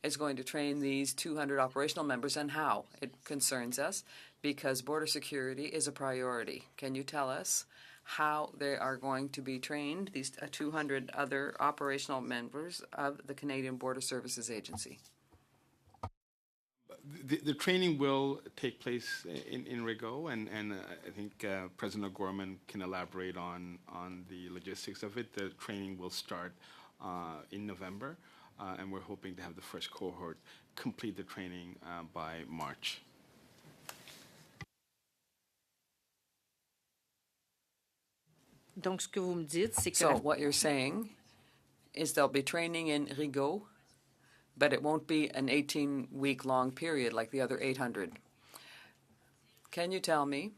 is going to train these 200 operational members and how. It concerns us because border security is a priority. Can you tell us how they are going to be trained, these 200 other operational members of the Canadian Border Services Agency? The training will take place in Rigaud, and I think President O'Gorman can elaborate on the logistics of it. The training will start in November, and we're hoping to have the first cohort complete the training by March. Donc, ce que vous me dites, c'est que So what you're saying is they'll be training in Rigaud, but it won't be an 18-week-long period like the other 800. Can you tell me,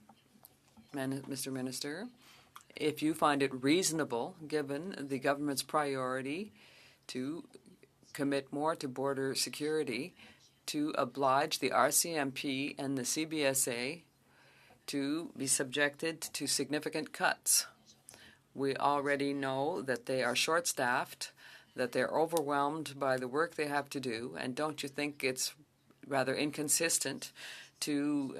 Mr. Minister, if you find it reasonable, given the government's priority to commit more to border security, to oblige the RCMP and the CBSA to be subjected to significant cuts? We already know that they are short-staffed, that they're overwhelmed by the work they have to do, and don't you think it's rather inconsistent to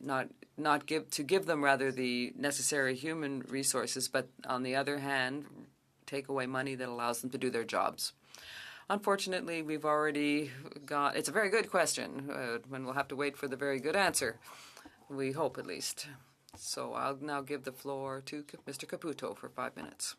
not give them rather the necessary human resources, but on the other hand, take away money that allows them to do their jobs? Unfortunately, we've already got. It's a very good question, and we'll have to wait for the very good answer. We hope, at least. So I'll now give the floor to Mr. Caputo for 5 minutes.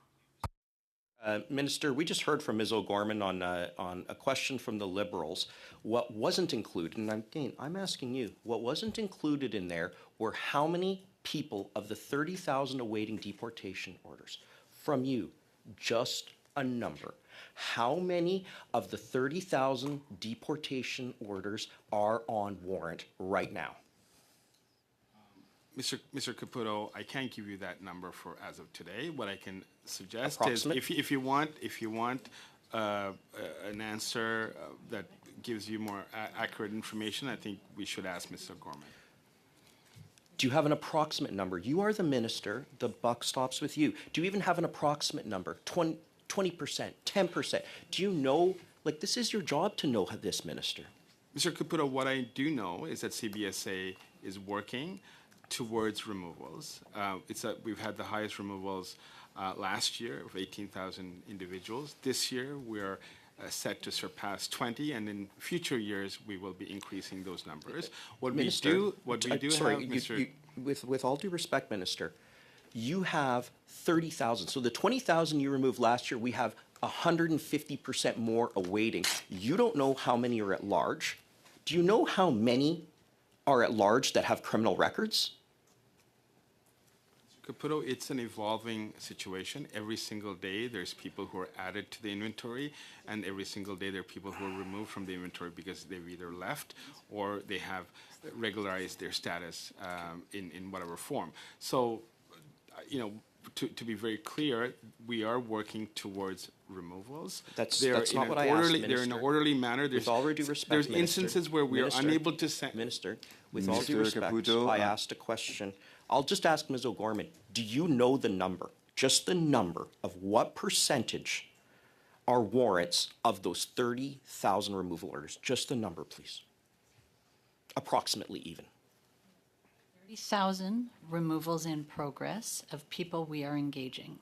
Minister, we just heard from Ms. O'Gorman on a question from the Liberals. What wasn't included, and I'm asking you, what wasn't included in there were how many people of the 30,000 awaiting deportation orders? From you, just a number. How many of the 30,000 deportation orders are on warrant right now? Mr. Caputo, I can't give you that number for as of today. What I can suggest Approximate? is, if you want an answer that gives you more accurate information, I think we should ask Mr. O'Gorman. Do you have an approximate number? You are the minister. The buck stops with you. Do you even have an approximate number? 20%, 10%? Do you know? Like, this is your job to know this, Minister. Mr. Caputo, what I do know is that CBSA is working towards removals. We've had the highest removals last year of 18,000 individuals. This year, we're set to surpass 20, and in future years, we will be increasing those numbers. Minister, Sorry, Mr. With all due respect, Minister, you have 30,000. So the 20,000 you removed last year, we have 150% more awaiting. You don't know how many are at large. Do you know how many are at large that have criminal records? Caputo, it's an evolving situation. Every single day, there's people who are added to the inventory, and every single day, there are people who are removed from the inventory because they've either left or they have regularized their status in whatever form. So, to be very clear, we are working towards removals. That's not what I asked, Minister. They're in an orderly manner. With all due respect, there's Minister, instances where we are unable to send. Minister, with all due respect, Caputo, I asked a question. I'll just ask Ms. O'Gorman, do you know the number, just the number, of what percentage are warrants of those 30,000 removal orders? Just the number, please. Approximately even. 30,000 removals in progress of people we are engaging.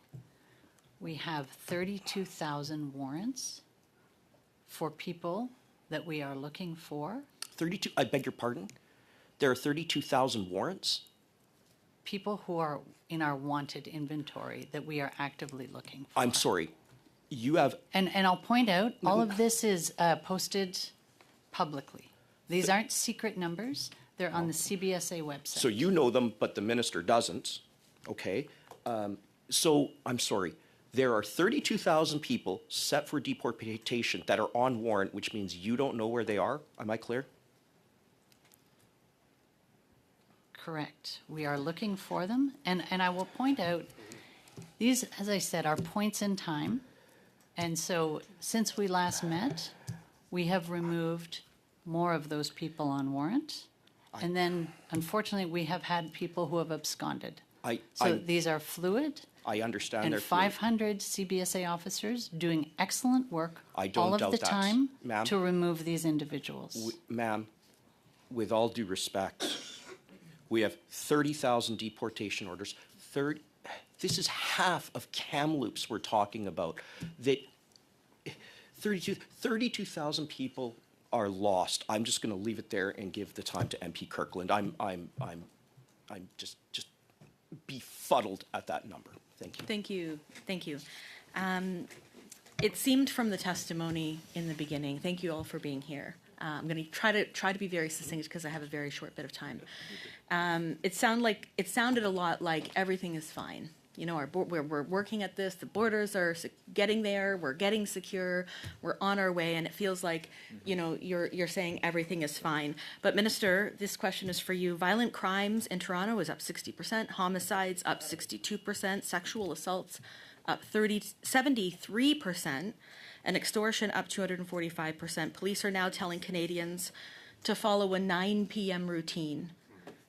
We have 32,000 warrants for people that we are looking for. 32, I beg your pardon? There are 32,000 warrants? People who are in our wanted inventory that we are actively looking for. I'm sorry. You have... And I'll point out, all of this is posted publicly. These aren't secret numbers. They're on the CBSA website. So you know them, but the minister doesn't. Okay. So I'm sorry. There are 32,000 people set for deportation that are on warrant, which means you don't know where they are. Am I clear? Correct. We are looking for them. And I will point out, these, as I said, are points in time. And so since we last met, we have removed more of those people on warrant. And then, unfortunately, we have had people who have absconded. These are fluid. I understand and they're 500 CBSA officers doing excellent work all of the that. time to remove these individuals. Ma'am, with all due respect, We have 30,000 deportation orders. This is half of Kamloops we're talking about. That 32,000 people are lost. I'm just going to leave it there and give the time to MP Kirkland. I'm just befuddled at that number. Thank you. Thank you. Thank you. It seemed from the testimony in the beginning. Thank you all for being here. I'm going to try to be very succinct because I have a very short bit of time. It sounded a lot like everything is fine. You know, we're working at this. The borders are getting there. We're getting secure. We're on our way, and it feels like, you know, you're saying everything is fine. But Minister, this question is for you. Violent crimes in Toronto is up 60%. Homicides up 62%. Sexual assaults up 73%, and extortion up 245%. Police are now telling Canadians to follow a 9 p.m. routine.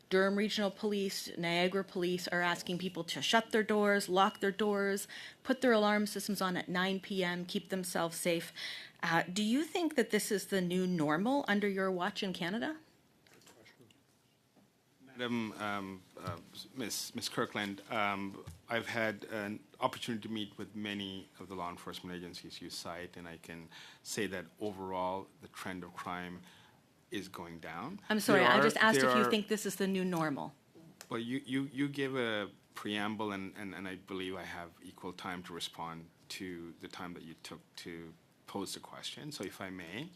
Durham Regional Police, Niagara Police are asking people to shut their doors, lock their doors, put their alarm systems on at 9 p.m., keep themselves safe. Do you think that this is the new normal under your watch in Canada? Madam Ms. Kirkland, I've had an opportunity to meet with many of the law enforcement agencies you cite, and I can say that overall the trend of crime is going down. I'm sorry, I just asked if you think this is the new normal. Well, you gave a preamble, and I believe I have equal time to respond to the time that you took to pose the question. So if I may,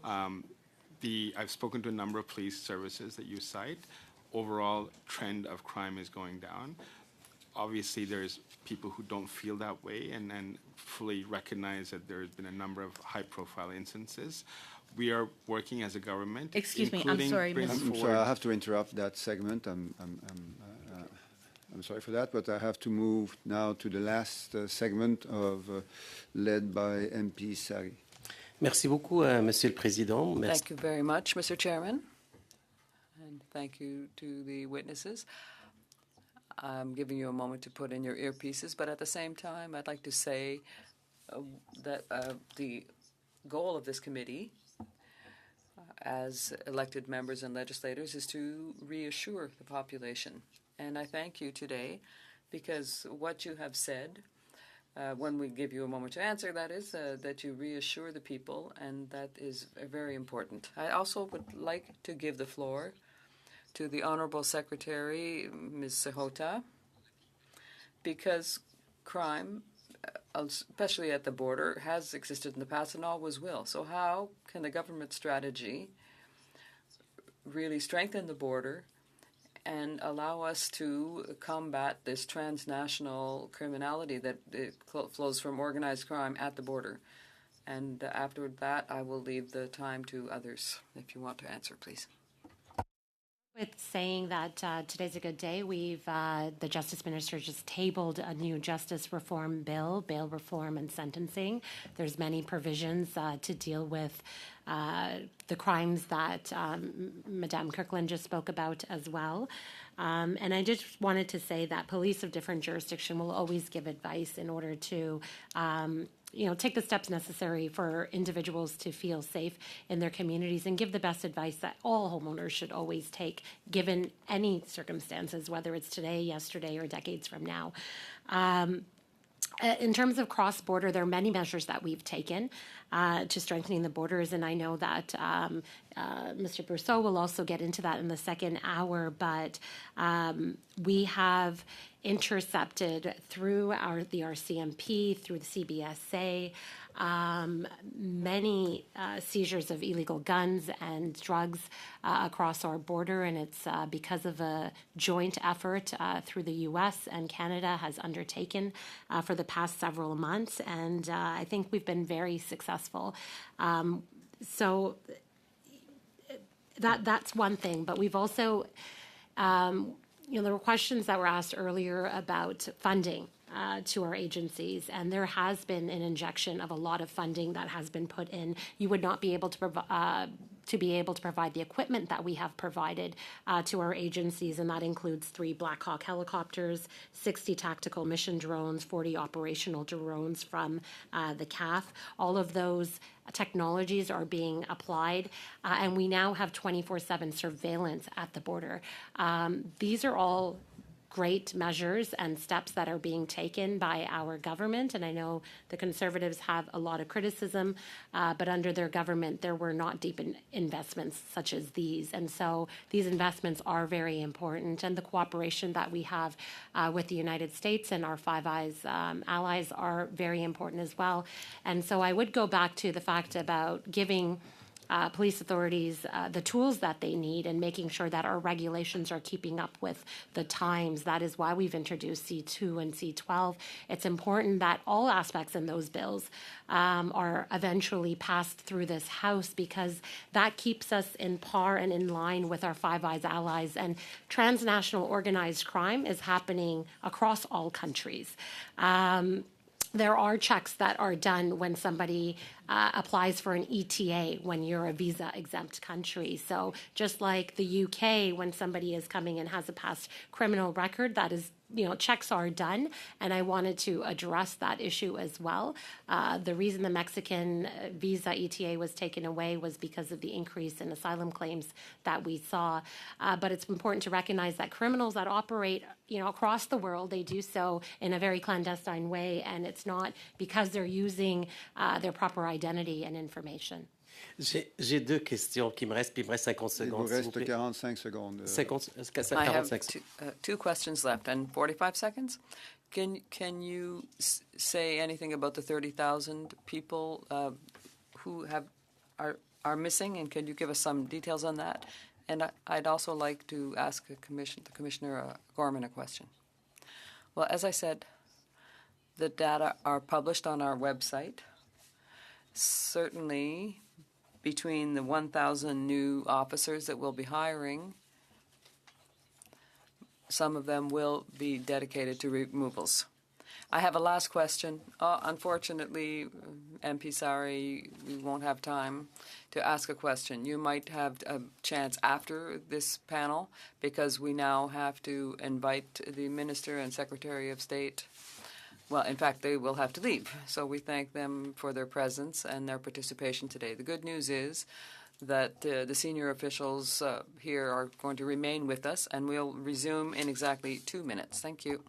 I've spoken to a number of police services that you cite. Overall trend of crime is going down. Obviously, there's people who don't feel that way and fully recognize that there's been a number of high-profile instances. We are working as a government. Excuse me, I'm sorry, I'm sorry, I have to interrupt that segment. I'm sorry for that, but I have to move now to the last segment led by MP Sari. Merci beaucoup, Monsieur le Président. Merci. Thank you very much, Mr. Chairman. And thank you to the witnesses. I'm giving you a moment to put in your earpieces, but at the same time, I'd like to say that the goal of this committee as elected members and legislators is to reassure the population. And I thank you today because what you have said, when we give you a moment to answer, that is that you reassure the people, and that is very important. I also would like to give the floor to the Honourable Secretary, Ms. Sehota, because crime, especially at the border, has existed in the past and always will. So how can the government strategy really strengthen the border and allow us to combat this transnational criminality that flows from organized crime at the border? And after that, I will leave the time to others. If you want to answer, please. With saying that today's a good day, the Justice Minister just tabled a new justice reform bill, bail reform and sentencing. There's many provisions to deal with the crimes that Madame Kirkland just spoke about as well. And I just wanted to say that police of different jurisdiction will always give advice in order to take the steps necessary for individuals to feel safe in their communities and give the best advice that all homeowners should always take, given any circumstances, whether it's today, yesterday, or decades from now. In terms of cross-border, there are many measures that we've taken to strengthening the borders, and I know that Mr. Brousseau will also get into that in the second hour, but we have intercepted through the RCMP, through the CBSA, many seizures of illegal guns and drugs across our border, and it's because of a joint effort through the U.S. and Canada has undertaken for the past several months, and I think we've been very successful. So that's one thing, but we've also there were questions that were asked earlier about funding to our agencies, and there has been an injection of a lot of funding that has been put in. You would not be able to to be able to provide the equipment that we have provided to our agencies, and that includes 3 Black Hawk helicopters, 60 tactical mission drones, 40 operational drones from the CAF. All of those technologies are being applied, and we now have 24/7 surveillance at the border. These are all great measures and steps that are being taken by our government. And I know the Conservatives have a lot of criticism, but under their government, there were not deep investments such as these. And so these investments are very important. And the cooperation that we have with the United States and our Five Eyes allies are very important as well. And so I would go back to the fact about giving police authorities the tools that they need and making sure that our regulations are keeping up with the times. That is why we've introduced C2 and C12. It's important that all aspects in those bills are eventually passed through this House, because that keeps us in par and in line with our Five Eyes allies. And transnational organized crime is happening across all countries. There are checks that are done when somebody applies for an ETA when you're a visa-exempt country. So just like the UK, when somebody is coming and has a past criminal record, that is, checks are done. And I wanted to address that issue as well. The reason the Mexican visa ETA was taken away was because of the increase in asylum claims that we saw. But it's important to recognize that criminals that operate, across the world, they do so in a very clandestine way, and it's not because they're using their proper identity and information. J'ai 2 questions qui me restent, puis il me reste 50 Il vous secondes. s'il vous reste plaît. 45 secondes. 50, I have 45 two questions left and 45 seconds. Can you say anything about the 30,000 people who are missing, and can you give us some details on that? And I'd also like to ask the Commissioner Gorman a question. Well, as I said, the data are published on our website. Certainly, between the 1,000 new officers that we'll be hiring, some of them will be dedicated to removals. I have a last question. Unfortunately, MP Sari, we won't have time to ask a question. You might have a chance after this panel, because we now have to invite the Minister and Secretary of State. Well, in fact, they will have to leave. So we thank them for their presence and their participation today. The good news is that the senior officials here are going to remain with us, and we'll resume in exactly 2 minutes. Thank you.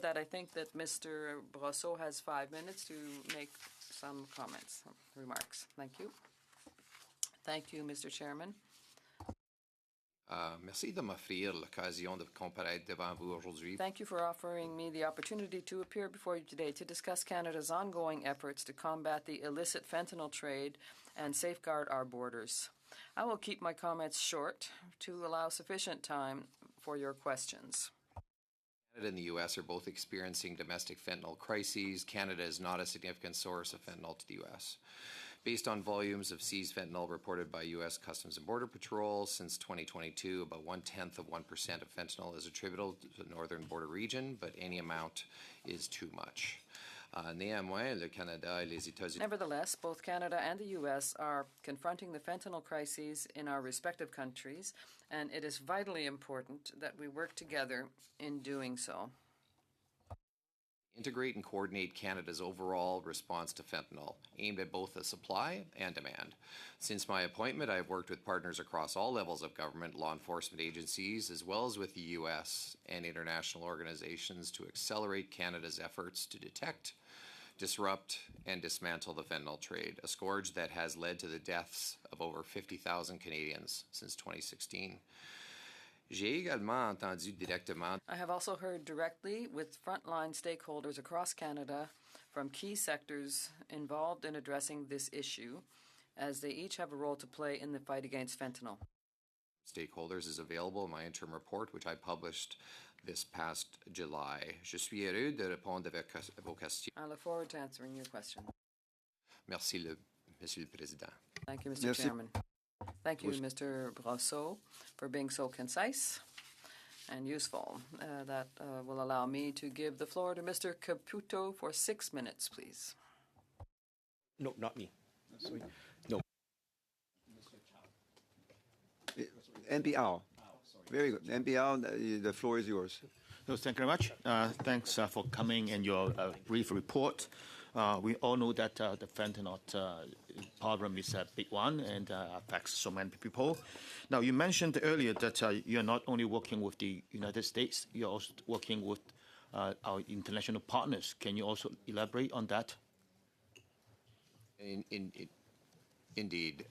that, I think that Mr. Brosseau has 5 minutes to make some comments, remarks. Thank you. Thank you, Mr. Chairman. Merci de m'offrir l'occasion de comparaître devant vous aujourd'hui. Thank you for offering me the opportunity to appear before you today to discuss Canada's ongoing efforts to combat the illicit fentanyl trade and safeguard our borders. I will keep my comments short to allow sufficient time for your questions. Canada and the U.S. are both experiencing domestic fentanyl crises. Canada is not a significant source of fentanyl to the U.S. Based on volumes of seized fentanyl reported by U.S. Customs and Border Patrol since 2022, about 1/10 of 1% of fentanyl is attributable to the northern border region, but any amount is too much. Néanmoins, le Canada et les États-Unis. Nevertheless, both Canada and the U.S. are confronting the fentanyl crises in our respective countries, and it is vitally important that we work together in doing so. Integrate and coordinate Canada's overall response to fentanyl, aimed at both the supply and demand. Since my appointment, I have worked with partners across all levels of government, law enforcement agencies, as well as with the U.S. and international organizations to accelerate Canada's efforts to detect, disrupt, and dismantle the fentanyl trade, a scourge that has led to the deaths of over 50,000 Canadians since 2016. I have also heard directly with frontline stakeholders across Canada from key sectors involved in addressing this issue, as they each have a role to play in the fight against fentanyl. Stakeholders is available in my interim report, which I published this past July. Je suis heureux de répondre à vos questions. I look forward to answering your question. Merci, Monsieur le Président. Thank you, Mr. Chairman. Thank you, Mr. Brosseau, for being so concise and useful. That will allow me to give the floor to Mr. Caputo for 6 minutes, please. No, not me. No. NPR. Very good. NPR, the floor is yours. No, thank you very much. Thanks for coming and your brief report. We all know that the fentanyl problem is a big one and affects so many people. Now, you mentioned earlier that you're not only working with the United States, you're also working with our international partners. Can you also elaborate on that? Indeed.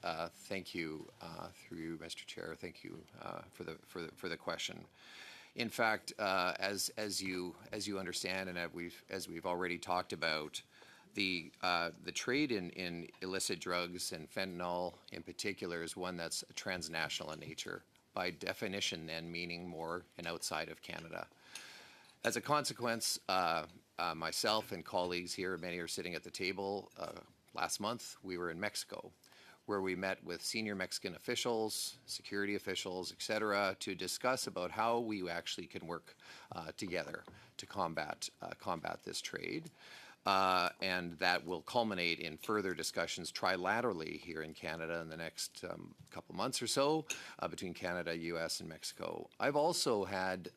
Thank you, through you, Mr. Chair. Thank you for the question. In fact, as you understand, and as we've already talked about, the trade in illicit drugs and fentanyl in particular is one that's transnational in nature, by definition then meaning more and outside of Canada. As a consequence, myself and colleagues here, many are sitting at the table, last month we were in Mexico, where we met with senior Mexican officials, security officials, et cetera, to discuss about how we actually can work together to combat this trade. And that will culminate in further discussions trilaterally here in Canada in the next couple months or so between Canada, U.S., and Mexico. I've also had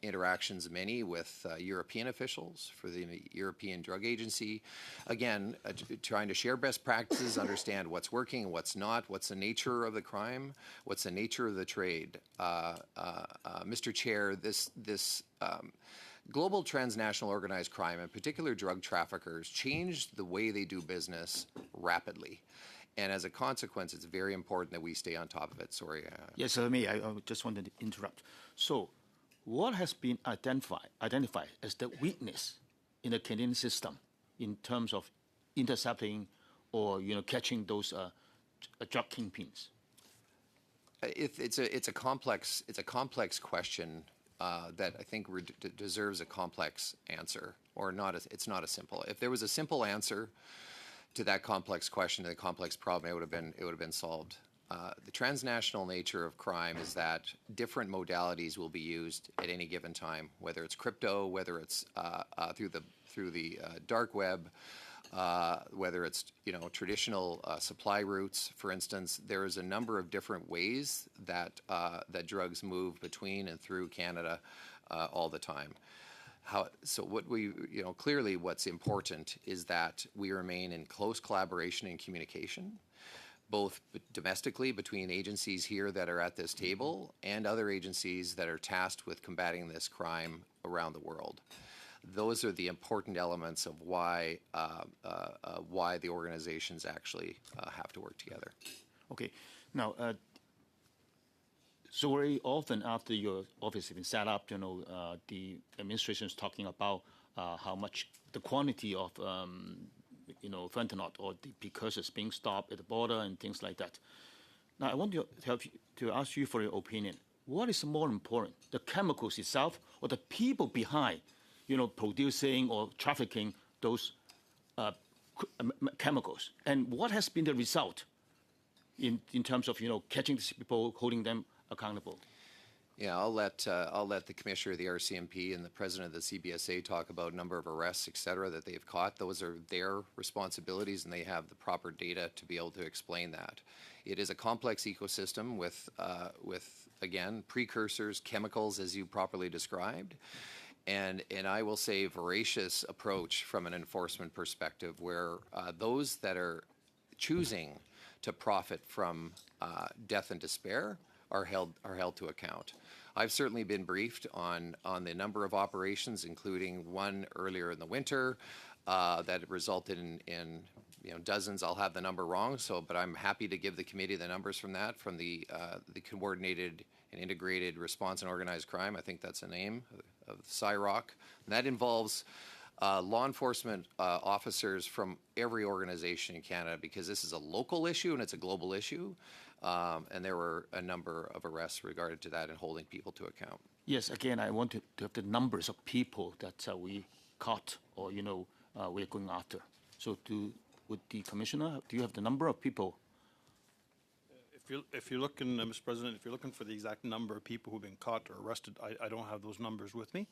interactions, many with European officials for the European Drug Agency. Again, trying to share best practices, understand what's working and what's not, what's the nature of the crime, what's the nature of the trade. Mr. Chair, this global transnational organized crime, in particular drug traffickers, changed the way they do business rapidly. And as a consequence, it's very important that we stay on top of it. Sorry. Yes, I just wanted to interrupt. So what has been identified as the weakness in the Canadian system in terms of intercepting or catching those drug kingpins? It's a complex question. That I think deserves a complex answer, or not. It's not a simple. If there was a simple answer to that complex question, to the complex problem, it would have been solved. The transnational nature of crime is that different modalities will be used at any given time, whether it's crypto, whether it's through the dark web. Whether it's traditional supply routes, for instance, there is a number of different ways that drugs move between and through Canada all the time. So what clearly what's important is that we remain in close collaboration and communication, both domestically between agencies here that are at this table and other agencies that are tasked with combating this crime around the world. those are the important elements of why the organizations actually have to work together. Okay. Now, so very often after your office has been set up, the administration is talking about how much the quantity of, fentanyl or the precursors being stopped at the border and things like that. Now, I want to ask you for your opinion. What is more important, the chemicals itself or the people behind, producing or trafficking those chemicals? And what has been the result in terms of, catching these people, holding them accountable? Yeah, I'll let the commissioner of the RCMP and the president of the CBSA talk about number of arrests, et cetera, that they've caught. Those are their responsibilities, and they have the proper data to be able to explain that. It is a complex ecosystem with again, precursors, chemicals, as you properly described, and I will say voracious approach from an enforcement perspective, where those that are choosing to profit from death and despair are held to account. I've certainly been briefed on the number of operations, including one earlier in the winter that resulted in dozens. I'll have the number wrong, but I'm happy to give the committee the numbers from the Coordinated and Integrated Response and Organized Crime. I think that's the name of CIROC. And that involves law enforcement officers from every organization in Canada, because this is a local issue and it's a global issue. And there were a number of arrests regarding to that and holding people to account. Yes, again, I wanted to have the numbers of people that we caught or, we're going after. So with the commissioner, do you have the number of people? If you're looking, Mr. President, if you're looking for the exact number of people who've been caught or arrested, I don't have those numbers with me.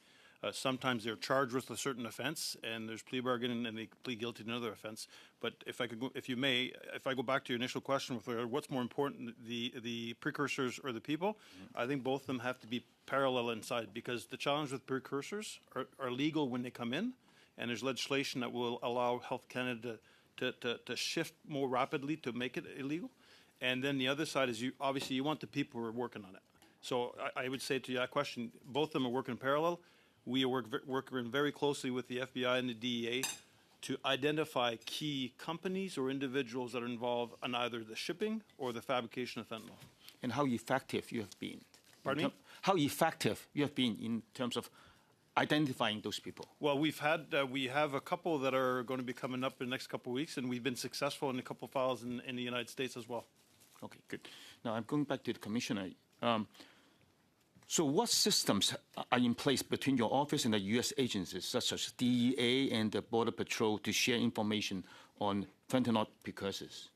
Sometimes they're charged with a certain offense, and there's plea bargaining, and they plead guilty to another offense. But if I go back to your initial question with what's more important, the precursors or the people, I think both of them have to be parallel inside, because the challenge with precursors are legal when they come in, and there's legislation that will allow Health Canada to shift more rapidly to make it illegal. And then the other side is you want the people who are working on it. So I would say to that question, both of them are working parallel. We are working very closely with the FBI and the DEA to identify key companies or individuals that are involved in either the shipping or the fabrication of fentanyl. And how effective you have been? Pardon me? How effective you have been in terms of identifying those people? Well, we have a couple that are going to be coming up in the next couple of weeks, and we've been successful in a couple of files in the United States as well. Okay, good. Now I'm going back to the commissioner. So what systems are in place between your office and the U.S. agencies, such as DEA and the Border Patrol, to share information on fentanyl precursors?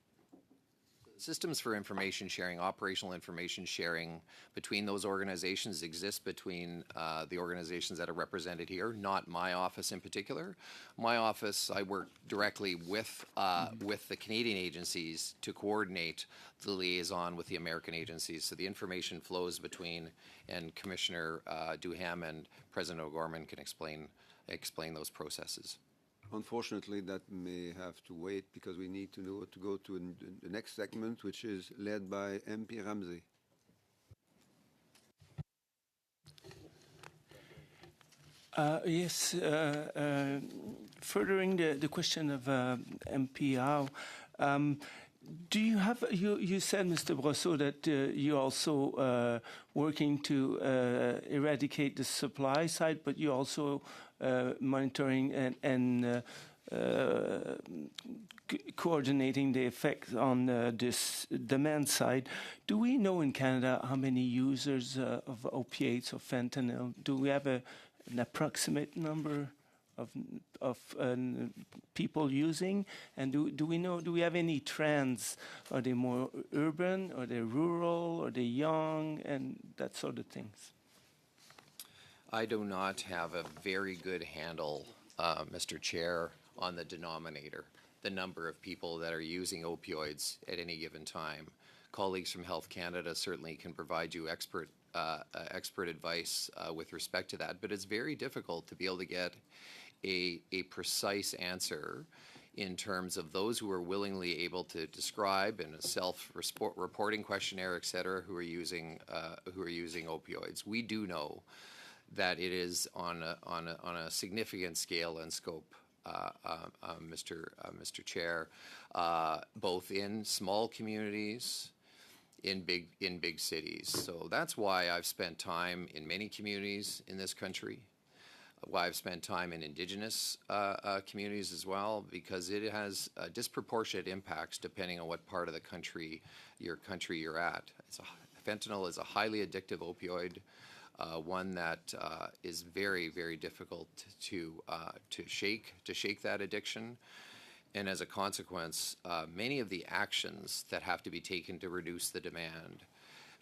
Systems for information sharing, operational information sharing between those organizations exist between the organizations that are represented here, not my office in particular. My office, I work directly with the Canadian agencies to coordinate the liaison with the American agencies. So the information flows between, and Commissioner Duham and President O'Gorman can explain those processes. Unfortunately, that may have to wait because we need to go to the next segment, which is led by MP Ramsey. Yes, furthering the question of MP Howe, do you have, you said, Mr. Brosseau, that you're also working to eradicate the supply side, but you're also monitoring and coordinating the effect on this demand side. Do we know in Canada how many users of opiates or fentanyl? Do we have an approximate number of people using? And do we have any trends? Are they more urban? Are they rural? Are they young? And that sort of things. I do not have a very good handle, Mr. Chair, on the denominator, the number of people that are using opioids at any given time. Colleagues from Health Canada certainly can provide you expert advice with respect to that, but it's very difficult to be able to get a precise answer in terms of those who are willingly able to describe in a self-reporting questionnaire, et cetera, who are using opioids. We do know that it is on a significant scale and scope, Mr. Chair, both in small communities, in big cities. So that's why I've spent time in many communities in this country, why I've spent time in Indigenous communities as well, because it has disproportionate impacts depending on what part of the country you're at. Fentanyl is a highly addictive opioid, one that is very, very difficult to shake that addiction. And as a consequence, many of the actions that have to be taken to reduce the demand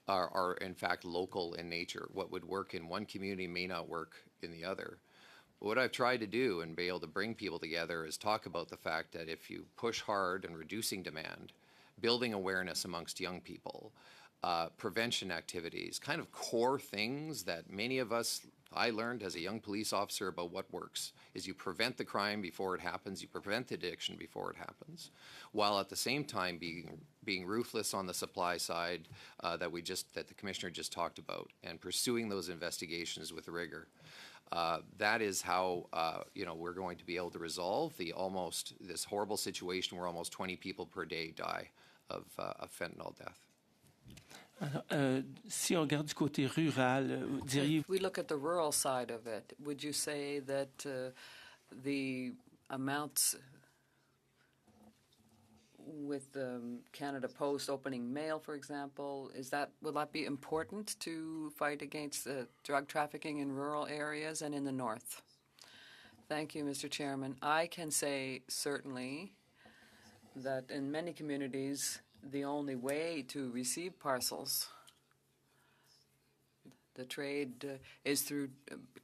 are in fact local in nature. What would work in one community may not work in the other. What I've tried to do and be able to bring people together is talk about the fact that if you push hard on reducing demand, building awareness amongst young people, prevention activities, kind of core things that many of us, I learned as a young police officer about what works, is you prevent the crime before it happens, you prevent the addiction before it happens, while at the same time being ruthless on the supply side that the Commissioner just talked about, and pursuing those investigations with rigor. That is how we're going to be able to resolve this horrible situation where almost 20 people per day die of fentanyl death. Si on regarde du côté rural, diriez-vous... If we look at the rural side of it, would you say that the amounts with the Canada Post opening mail, for example, will that be important to fight against drug trafficking in rural areas and in the north? Thank you, Mr. Chairman. I can say certainly that in many communities, the only way to receive parcels, the trade, is through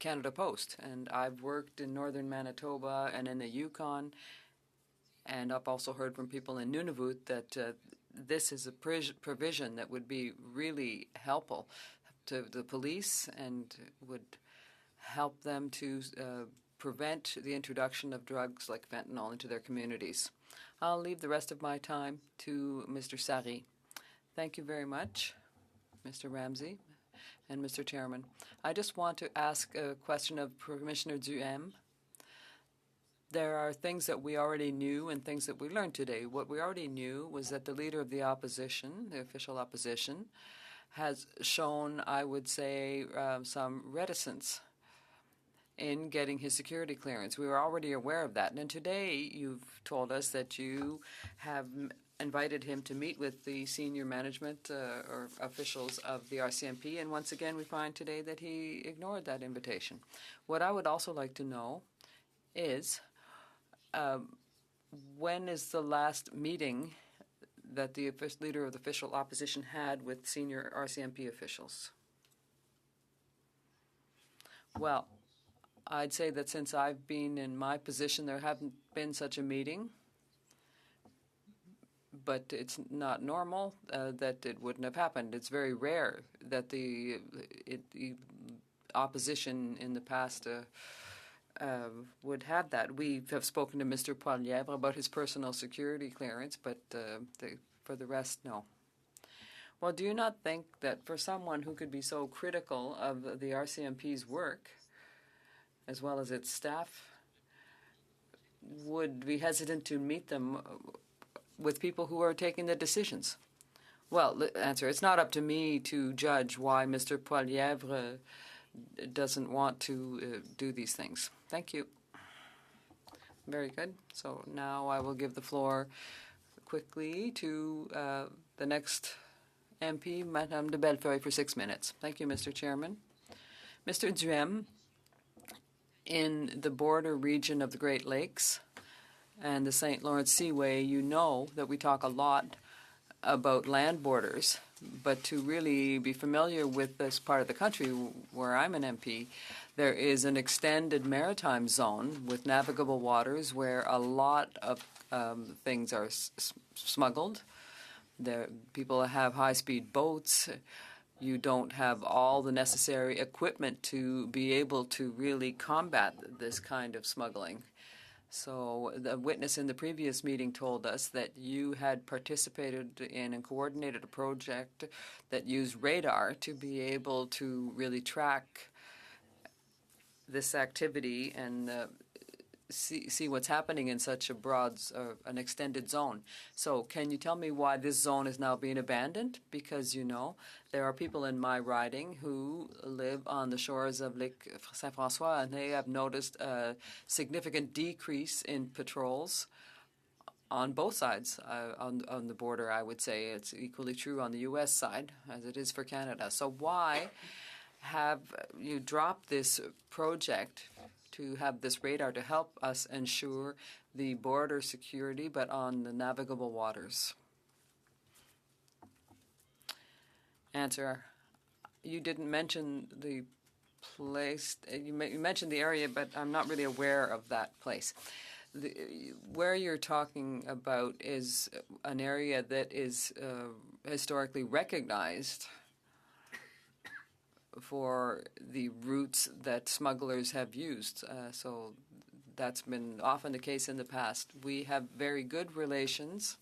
Canada Post. And I've worked in northern Manitoba and in the Yukon, and I've also heard from people in Nunavut that this is a provision that would be really helpful to the police and would help them to prevent the introduction of drugs like fentanyl into their communities. I'll leave the rest of my time to Mr. Sari. Thank you very much, Mr. Ramsey and Mr. Chairman. I just want to ask a question of Commissioner Duhem. There are things that we already knew and things that we learned today. What we already knew was that the leader of the opposition, the official opposition, has shown, I would say, some reticence in getting his security clearance. We were already aware of that. And today you've told us that you have invited him to meet with the senior management or officials of the RCMP. And once again, we find today that he ignored that invitation. What I would also like to know is when is the last meeting that the leader of the official opposition had with senior RCMP officials? Well, I'd say that since I've been in my position, there haven't been such a meeting. But it's not normal that it wouldn't have happened. It's very rare that the opposition in the past would have that. We have spoken to Mr. Poilievre about his personal security clearance, but for the rest, no. Well, do you not think that for someone who could be so critical of the RCMP's work, as well as its staff, would be hesitant to meet them with people who are taking the decisions? Well, the answer, it's not up to me to judge why Mr. Poilievre doesn't want to do these things. Thank you. Very good. So now I will give the floor quickly to the next MP, Madame de Bellefeuille, for 6 minutes. Thank you, Mr. Chairman. Mr. Duhem, in the border region of the Great Lakes and the St. Lawrence Seaway, you know that we talk a lot about land borders, but to really be familiar with this part of the country where I'm an MP, there is an extended maritime zone with navigable waters where a lot of things are smuggled. People have high-speed boats. You don't have all the necessary equipment to be able to really combat this kind of smuggling. So the witness in the previous meeting told us that you had participated in and coordinated a project that used radar to be able to really track this activity and see what's happening in such a broad, an extended zone. So can you tell me why this zone is now being abandoned? Because, you know, there are people in my riding who live on the shores of Lake Saint-François, and they have noticed a significant decrease in patrols on both sides on the border. I would say it's equally true on the U.S. side as it is for Canada. So why have you dropped this project to have this radar to help us ensure the border security, but on the navigable waters? Answer. You didn't mention the place. You mentioned the area, but I'm not really aware of that place. Where you're talking about is an area that is historically recognized for the routes that smugglers have used. So that's been often the case in the past. We have very good relations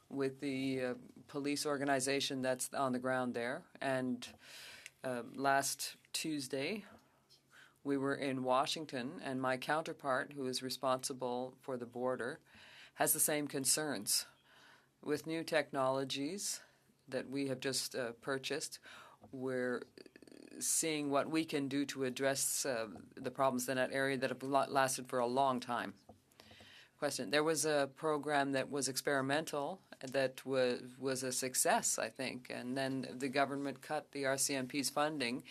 with the police organization that's on the ground there. And last Tuesday, we were in Washington, and my counterpart, who is responsible for the border, has the same concerns. With new technologies that we have just purchased, we're seeing what we can do to address the problems in that area that have lasted for a long time. Question. There was a program that was experimental that was a success, I think, and then the government cut the RCMP's funding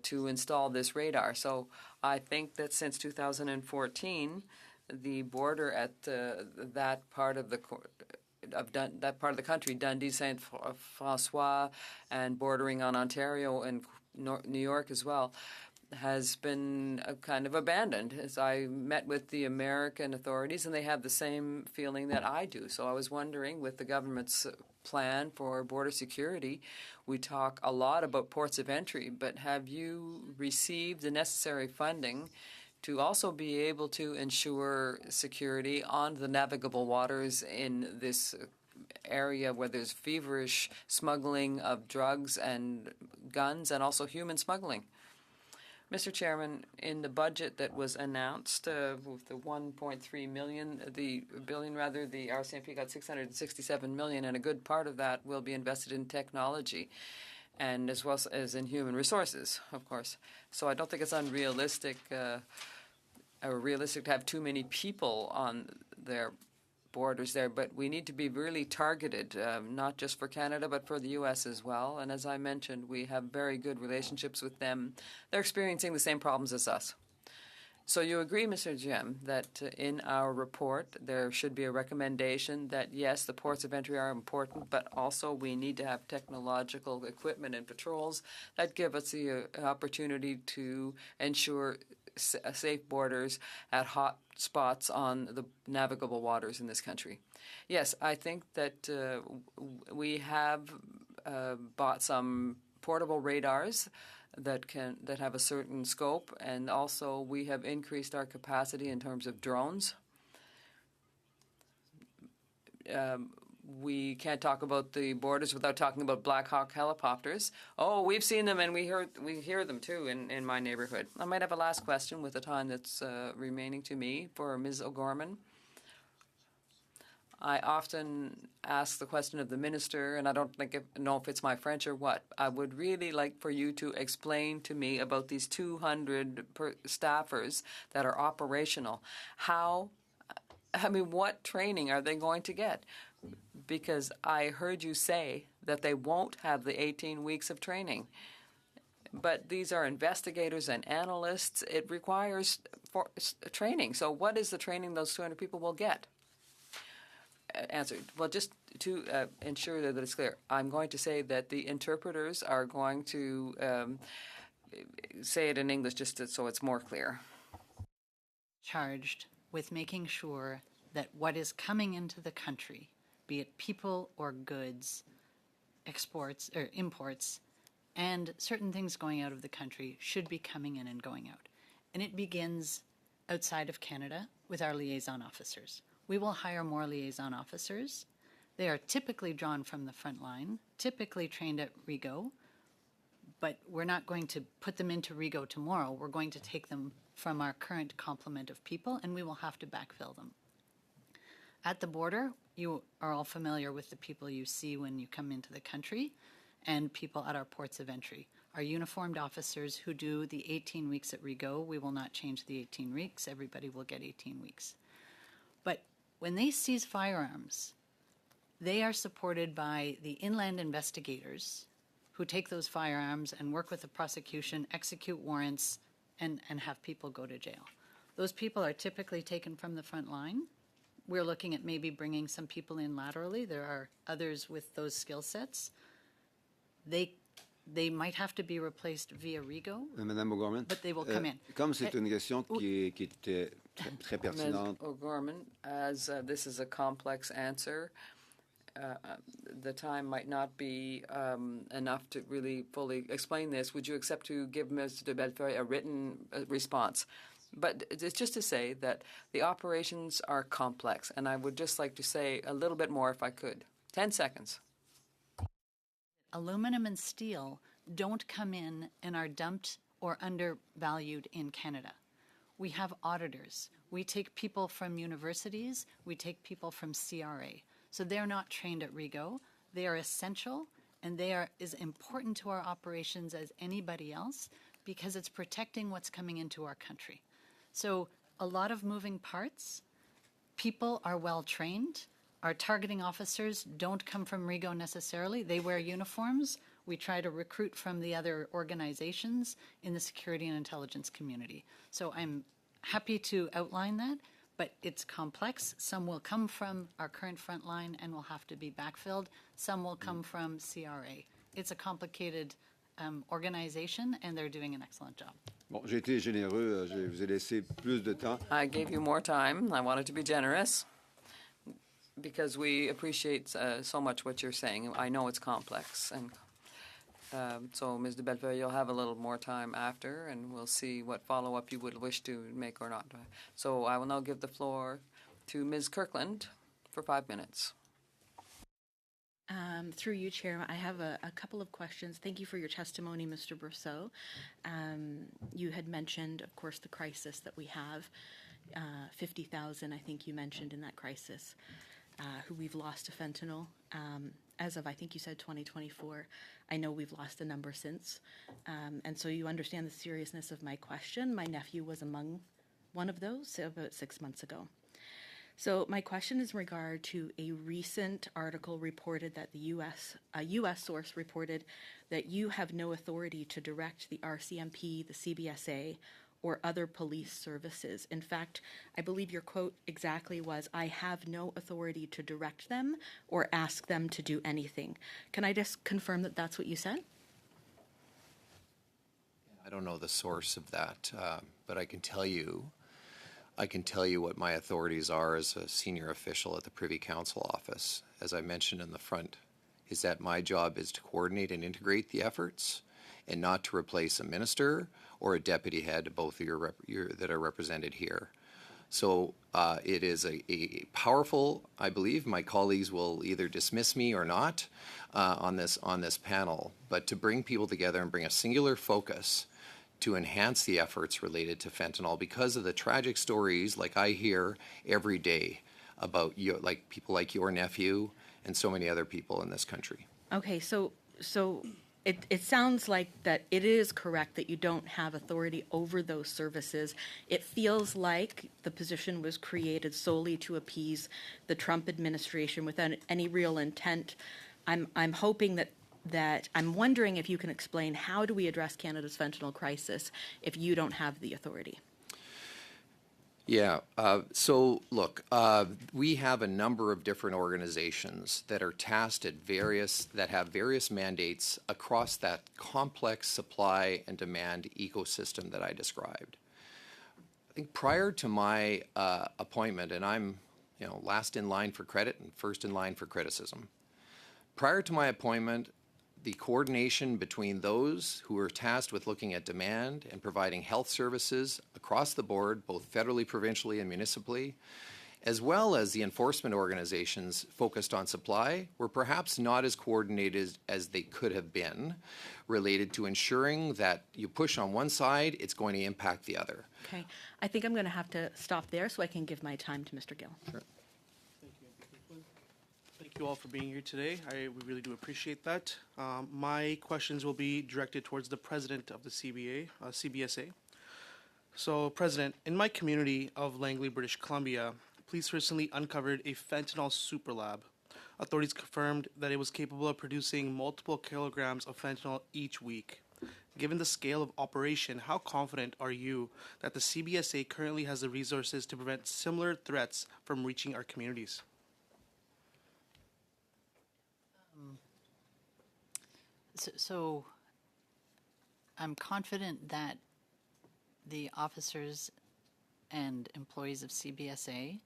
to install this radar. So I think that since 2014, the border at that part of the country, Dundee, Saint Francois, and bordering on Ontario and New York as well, has been kind of abandoned. As I met with the American authorities, and they have the same feeling that I do. So I was wondering, with the government's plan for border security, we talk a lot about ports of entry, but have you received the necessary funding to also be able to ensure security on the navigable waters in this area where there's feverish smuggling of drugs and guns and also human smuggling? Mr. Chairman, in the budget that was announced with the 1.3 million, the RCMP got 667 million, and a good part of that will be invested in technology, and as well as in human resources, of course. So I don't think it's unrealistic or realistic to have too many people on their borders there, but we need to be really targeted, not just for Canada, but for the U.S. as well. And as I mentioned, we have very good relationships with them. They're experiencing the same problems as us. So you agree, Mr. Jim, that in our report there should be a recommendation that, yes, the ports of entry are important, but also we need to have technological equipment and patrols that give us the opportunity to ensure safe borders at hot spots on the navigable waters in this country. Yes, I think that we have bought some portable radars that have a certain scope, and also we have increased our capacity in terms of drones. We can't talk about the borders without talking about Black Hawk helicopters. Oh, we've seen them, and we hear them too in my neighborhood. I might have a last question with the time that's remaining to me for Ms. O'Gorman. I often ask the question of the minister, and I don't know if it's my French or what. I would really like for you to explain to me about these 200 staffers that are operational. What training are they going to get? Because I heard you say that they won't have the 18 weeks of training. But these are investigators and analysts. It requires training. So what is the training those 200 people will get? Answer. Well, just to ensure that it's clear, I'm going to say that the interpreters are going to say it in English just so it's more clear. Charged with making sure that what is coming into the country, be it people or goods, exports or imports, and certain things going out of the country should be coming in and going out. And it begins outside of Canada with our liaison officers. We will hire more liaison officers. They are typically drawn from the front line, typically trained at Rigaud, but we're not going to put them into Rigo tomorrow. We're going to take them from our current complement of people, and we will have to backfill them. At the border, you are all familiar with the people you see when you come into the country and people at our ports of entry. Our uniformed officers who do the 18 weeks at Rigo, we will not change the 18 weeks. Everybody will get 18 weeks. But when they seize firearms, they are supported by the inland investigators who take those firearms and work with the prosecution, execute warrants, and have people go to jail. Those people are typically taken from the front line. We're looking at maybe bringing some people in laterally. There are others with those skill sets. They might have to be replaced via Rigo, Madame O'Gorman, but they will come in. Comme c'est une question qui est très pertinente. Ms. O'Gorman, as this is a complex answer, the time might not be enough to really fully explain this. Would you accept to give Mr. de Bellefeuille a written response? But it's just to say that the operations are complex, and I would just like to say a little bit more if I could. 10 seconds. Aluminum and steel don't come in and are dumped or undervalued in Canada. We have auditors. We take people from universities. We take people from CRA. So they're not trained at Rigo. They are essential, and they are as important to our operations as anybody else because it's protecting what's coming into our country. So a lot of moving parts. People are well trained. Our targeting officers don't come from Rigo necessarily. They wear uniforms. We try to recruit from the other organizations in the security and intelligence community. So I'm happy to outline that, but it's complex. Some will come from our current front line and will have to be backfilled. Some will come from CRA. It's a complicated organization, and they're doing an excellent job. Bon, j'ai été généreux, je vous ai laissé plus de temps. I gave you more time. I wanted to be generous because we appreciate so much what you're saying. I know it's complex. And so, Ms. de Bellefeuille, you'll have a little more time after, and we'll see what follow-up you would wish to make or not. So I will now give the floor to Ms. Kirkland for 5 minutes. Through you, Chair, I have a couple of questions. Thank you for your testimony, Mr. Brousseau. You had mentioned, of course, the crisis that we have. 50,000, I think you mentioned in that crisis, who we've lost to fentanyl. As of, I think you said 2024, I know we've lost a number since. And so you understand the seriousness of my question. My nephew was among one of those about 6 months ago. So my question is in regard to a recent article reported that a U.S. source reported that you have no authority to direct the RCMP, the CBSA, or other police services. In fact, I believe your quote exactly was, "I have no authority to direct them or ask them to do anything." Can I just confirm that that's what you said? I don't know the source of that, but I can tell you what my authorities are as a senior official at the Privy Council office. As I mentioned in the front, is that my job is to coordinate and integrate the efforts and not to replace a minister or a deputy head, both of your that are represented here. So it is a powerful, I believe, my colleagues will either dismiss me or not on this panel, but to bring people together and bring a singular focus to enhance the efforts related to fentanyl because of the tragic stories like I hear every day about people like your nephew and so many other people in this country. Okay, so it sounds like that it is correct that you don't have authority over those services. It feels like the position was created solely to appease the Trump administration without any real intent. I'm hoping that I'm wondering if you can explain how do we address Canada's fentanyl crisis if you don't have the authority? Yeah, so look, we have a number of different organizations that are tasked at that have various mandates across that complex supply and demand ecosystem that I described. I think prior to my appointment, and I'm last in line for credit and first in line for criticism, prior to my appointment, the coordination between those who are tasked with looking at demand and providing health services across the board, both federally, provincially, and municipally, as well as the enforcement organizations focused on supply, were perhaps not as coordinated as they could have been, related to ensuring that you push on one side, it's going to impact the other. Okay, I think I'm going to have to stop there so I can give my time to Mr. Gill. Sure. Thank you all for being here today. We really do appreciate that. My questions will be directed towards the president of the CBSA. So, President, in my community of Langley, British Columbia, police recently uncovered a fentanyl super lab. Authorities confirmed that it was capable of producing multiple kilograms of fentanyl each week. Given the scale of operation, how confident are you that the CBSA currently has the resources to prevent similar threats from reaching our communities? So I'm confident that the officers and employees of CBSA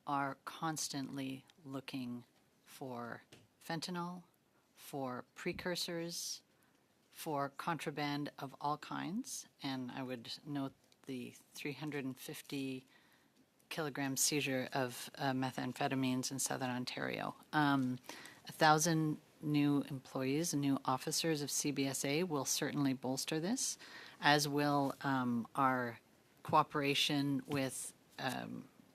are constantly looking for fentanyl, for precursors, for contraband of all kinds. And I would note the 350 kilogram seizure of methamphetamines in Southern Ontario. 1,000 new employees and new officers of CBSA will certainly bolster this, as will our cooperation with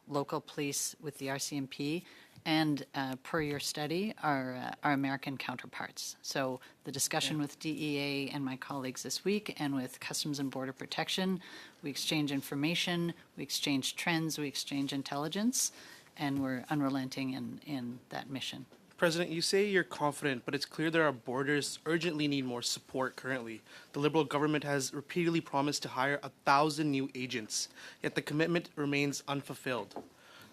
local police, with the RCMP, and per your study, our American counterparts. So the discussion with DEA and my colleagues this week, and with Customs and Border Protection, we exchange information, we exchange trends, we exchange intelligence, and we're unrelenting in that mission. President, you say you're confident, but it's clear that our borders urgently need more support currently. The Liberal government has repeatedly promised to hire 1,000 new agents, yet the commitment remains unfulfilled.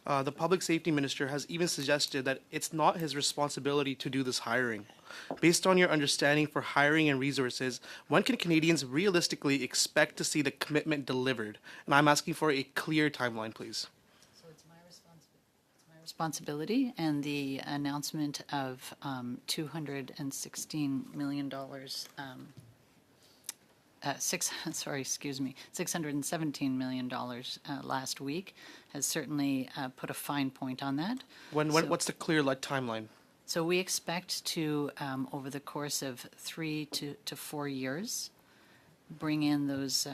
The Public Safety Minister has even suggested that it's not his responsibility to do this hiring. Based on your understanding for hiring and resources, when can Canadians realistically expect to see the commitment delivered? And I'm asking for a clear timeline, please. Responsibility, and the announcement of $216 million, $617 million last week has certainly put a fine point on that. What's the clear timeline? So we expect to, over the course of 3 to 4 years, bring in those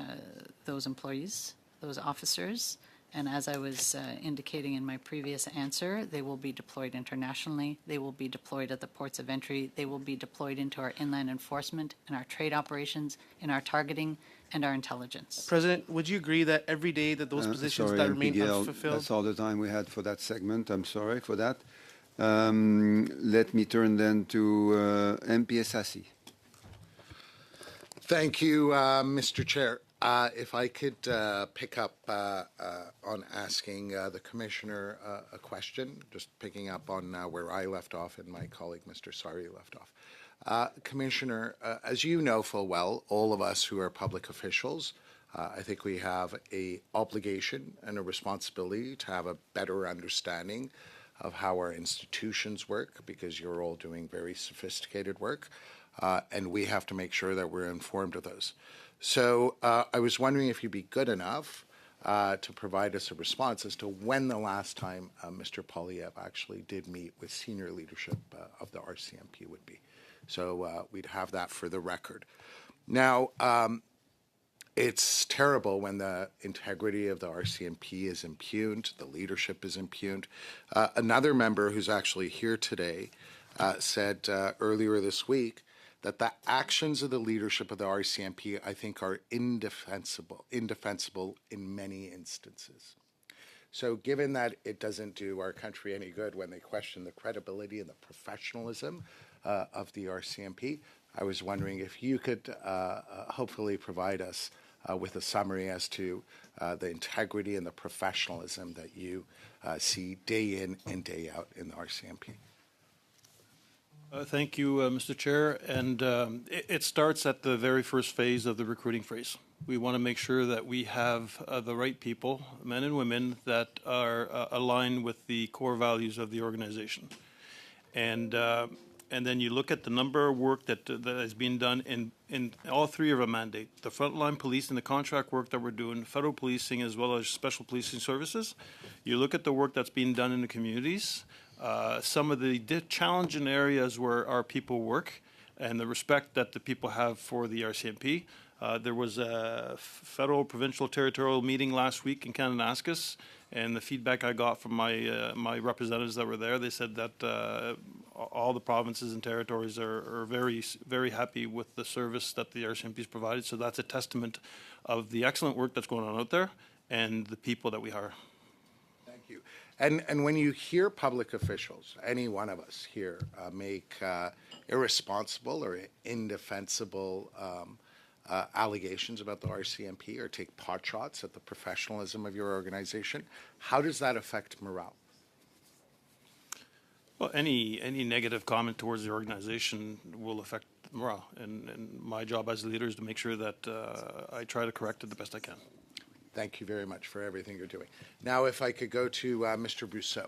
employees, those officers. And as I was indicating in my previous answer, they will be deployed internationally. They will be deployed at the ports of entry. They will be deployed into our inland enforcement and our trade operations, in our targeting and our intelligence. President, would you agree that every day that those positions that remain unfulfilled? That's all the time we had for that segment. I'm sorry for that. Let me turn then to MP Assassi. Thank you, Mr. Chair. If I could pick up on asking the Commissioner a question, just picking up on where I left off and my colleague Mr. Sari left off. Commissioner, as you know full well, all of us who are public officials, I think we have an obligation and a responsibility to have a better understanding of how our institutions work, because you're all doing very sophisticated work, and we have to make sure that we're informed of those. So I was wondering if you'd be good enough to provide us a response as to when the last time Mr. Poilievre actually did meet with senior leadership of the RCMP would be. So we'd have that for the record. Now, it's terrible when the integrity of the RCMP is impugned, the leadership is impugned. Another member who's actually here today said earlier this week that the actions of the leadership of the RCMP, I think, are indefensible in many instances. So given that it doesn't do our country any good when they question the credibility and the professionalism of the RCMP, I was wondering if you could hopefully provide us with a summary as to the integrity and the professionalism that you see day in and day out in the RCMP. Thank you, Mr. Chair. And it starts at the very first phase of the recruiting phase. We want to make sure that we have the right people, men and women, that are aligned with the core values of the organization. And and then you look at the number of work that is being done in all three of our mandate, the frontline police and the contract work that we're doing, federal policing as well as special policing services, you look at the work that's being done in the communities, some of the challenging areas where our people work, and the respect that the people have for the RCMP. There was a federal, provincial, territorial meeting last week in Kananaskis, and the feedback I got from my representatives that were there, they said that all the provinces and territories are very, very happy with the service that the RCMP has provided. So that's a testament of the excellent work that's going on out there and the people that we hire. Thank you. And when you hear public officials, any one of us here, make irresponsible or indefensible allegations about the RCMP or take pot shots at the professionalism of your organization, how does that affect morale? Well, any negative comment towards the organization will affect morale, and my job as a leader is to make sure that I try to correct it the best I can. Thank you very much for everything you're doing. Now, if I could go to Mr. Brousseau.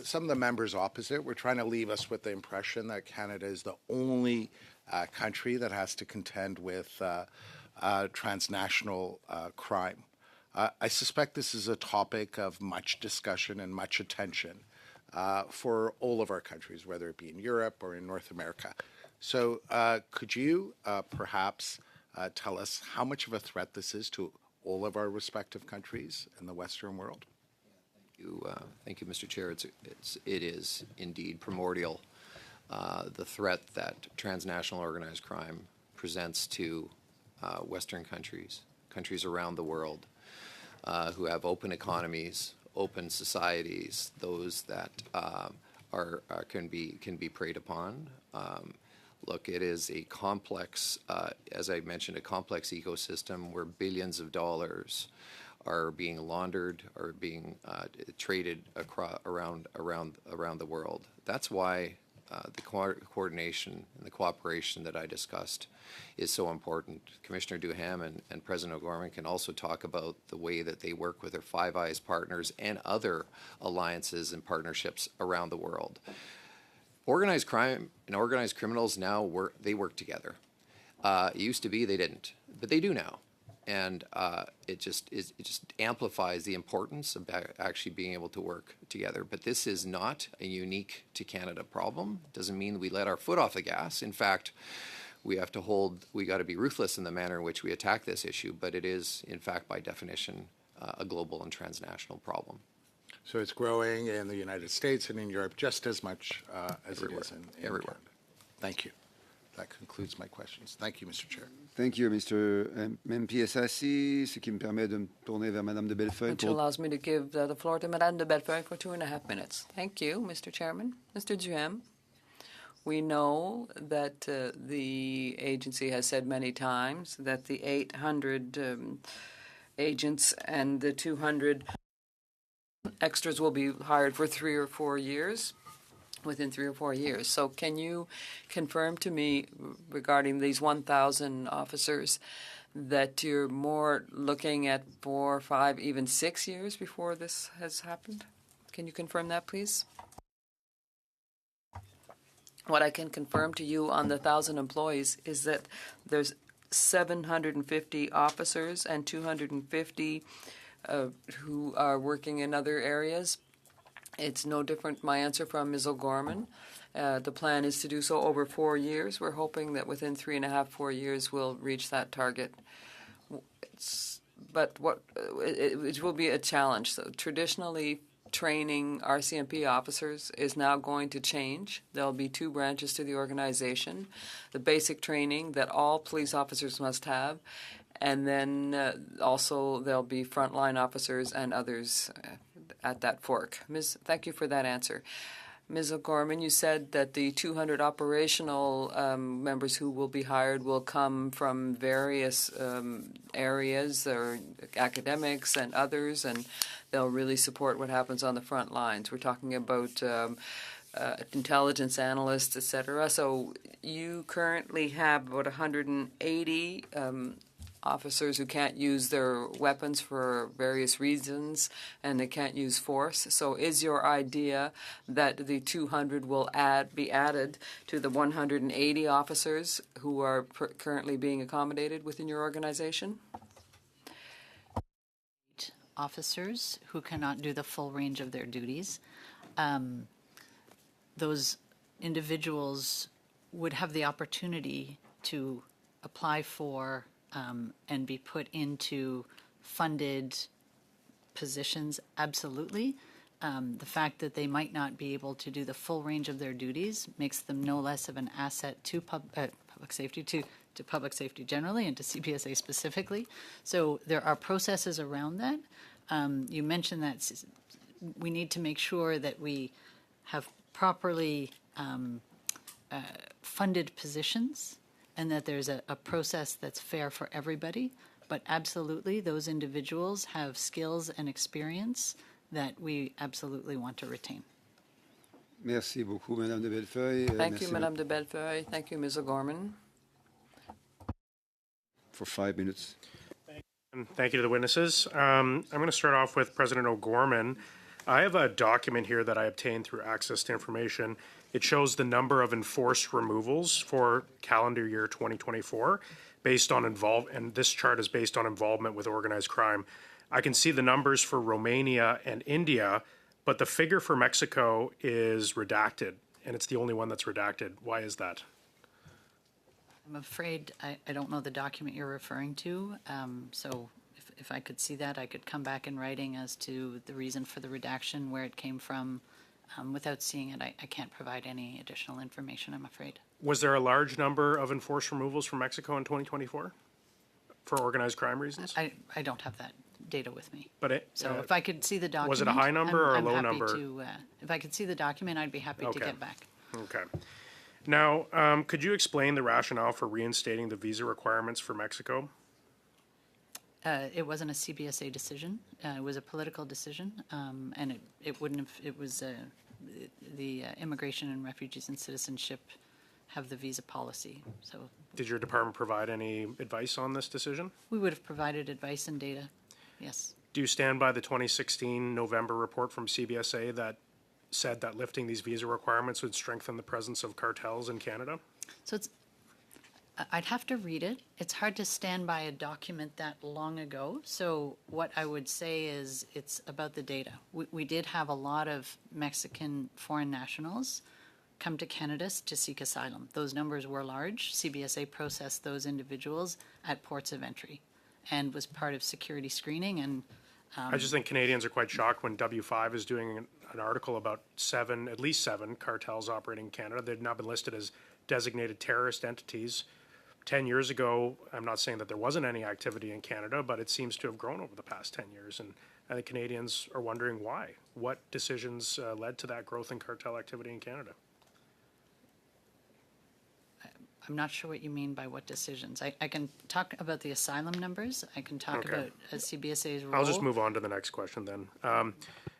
Some of the members opposite were trying to leave us with the impression that Canada is the only country that has to contend with transnational crime. I suspect this is a topic of much discussion and much attention for all of our countries, whether it be in Europe or in North America. So could you perhaps tell us how much of a threat this is to all of our respective countries in the Western world? Thank you, Mr. Chair. It is indeed primordial, the threat that transnational organized crime presents to Western countries around the world who have open economies, open societies, those that can be preyed upon. Look, it is a complex, as I mentioned, a complex ecosystem where billions of dollars are being laundered, are being traded around the world. That's why the coordination and the cooperation that I discussed is so important. Commissioner Duham and President O'Gorman can also talk about the way that they work with their Five Eyes partners and other alliances and partnerships around the world. Organized crime and organized criminals now work together. It used to be they didn't, but they do now. And it just amplifies the importance of actually being able to work together. But this is not a unique to Canada problem. It doesn't mean we let our foot off the gas. In fact, we got to be ruthless in the manner in which we attack this issue. But it is, in fact, by definition, a global and transnational problem. So it's growing in the United States and in Europe just as much as everywhere. It is in everywhere. Canada. Thank you. That concludes my questions. Thank you, Mr. Chair. Thank you, Mr. MP Assassi, ce qui me permet de me tourner vers Madame de Bellefeuille. Which allows me to give the floor to Madame de Bellefeuille for 2.5 minutes. Thank you, Mr. Chairman. Mr. Duham, we know that the agency has said many times that the 800 agents and the 200 extras will be hired for 3 or 4 years, within 3 or 4 years. So can you confirm to me regarding these 1,000 officers that you're more looking at 4, 5, even 6 years before this has happened? Can you confirm that, please? What I can confirm to you on the 1,000 employees is that there's 750 officers and 250 who are working in other areas. It's no different, my answer from Ms. O'Gorman. The plan is to do so over 4 years. We're hoping that within 3.5, 4 years we'll reach that target. But it will be a challenge. So traditionally, training RCMP officers is now going to change. There'll be 2 branches to the organization. The basic training that all police officers must have, and then also there'll be frontline officers and others at that fork. Thank you for that answer. Ms. O'Gorman, you said that the 200 operational members who will be hired will come from various areas, or academics and others, and they'll really support what happens on the front lines. We're talking about intelligence analysts, etc. So you currently have about 180 officers who can't use their weapons for various reasons and they can't use force. So is your idea that the 200 will be added to the 180 officers who are currently being accommodated within your organization? Officers who cannot do the full range of their duties. Those individuals would have the opportunity to apply for and be put into funded positions, absolutely. The fact that they might not be able to do the full range of their duties makes them no less of an asset to public safety, to public safety generally and to CBSA specifically. So there are processes around that. You mentioned that we need to make sure that we have properly funded positions and that there's a process that's fair for everybody. But absolutely, those individuals have skills and experience that we absolutely want to retain. Merci beaucoup, Madame de Bellefeuille. Thank you, Madame de Bellefeuille. Thank you, Ms. O'Gorman. For 5 minutes. And thank you to the witnesses. I'm going to start off with President O'Gorman. I have a document here that I obtained through Access to Information. It shows the number of enforced removals for calendar year 2024 based on and this chart is based on involvement with organized crime. I can see the numbers for Romania and India, but the figure for Mexico is redacted, and it's the only one that's redacted. Why is that? I'm afraid I don't know the document you're referring to, so if I could see that, I could come back in writing as to the reason for the redaction, where it came from. Without seeing it, I can't provide any additional information, I'm afraid. Was there a large number of enforced removals from Mexico in 2024 for organized crime reasons? I don't have that data with me. But so if I could see the document. Was it a high number or a low number? If I could see the document, I'd be happy to get back. Okay. Now, could you explain the rationale for reinstating the visa requirements for Mexico? It wasn't a CBSA decision. It was a political decision, and it wouldn't have. It was the Immigration and Refugees and Citizenship have the visa policy. So, did your department provide any advice on this decision? We would have provided advice and data. Yes. Do you stand by the 2016 November report from CBSA that said that lifting these visa requirements would strengthen the presence of cartels in Canada? So I'd have to read it. It's hard to stand by a document that long ago. So what I would say is it's about the data. We did have a lot of Mexican foreign nationals come to Canada to seek asylum. Those numbers were large. CBSA processed those individuals at ports of entry and was part of security screening. And I just think Canadians are quite shocked when W5 is doing an article about at least seven cartels operating in Canada. They've now been listed as designated terrorist entities. 10 years ago, I'm not saying that there wasn't any activity in Canada, but it seems to have grown over the past 10 years. And I think Canadians are wondering why. What decisions led to that growth in cartel activity in Canada? I'm not sure what you mean by what decisions. I can talk about the asylum numbers. I can talk about CBSA's role. I'll just move on to the next question then.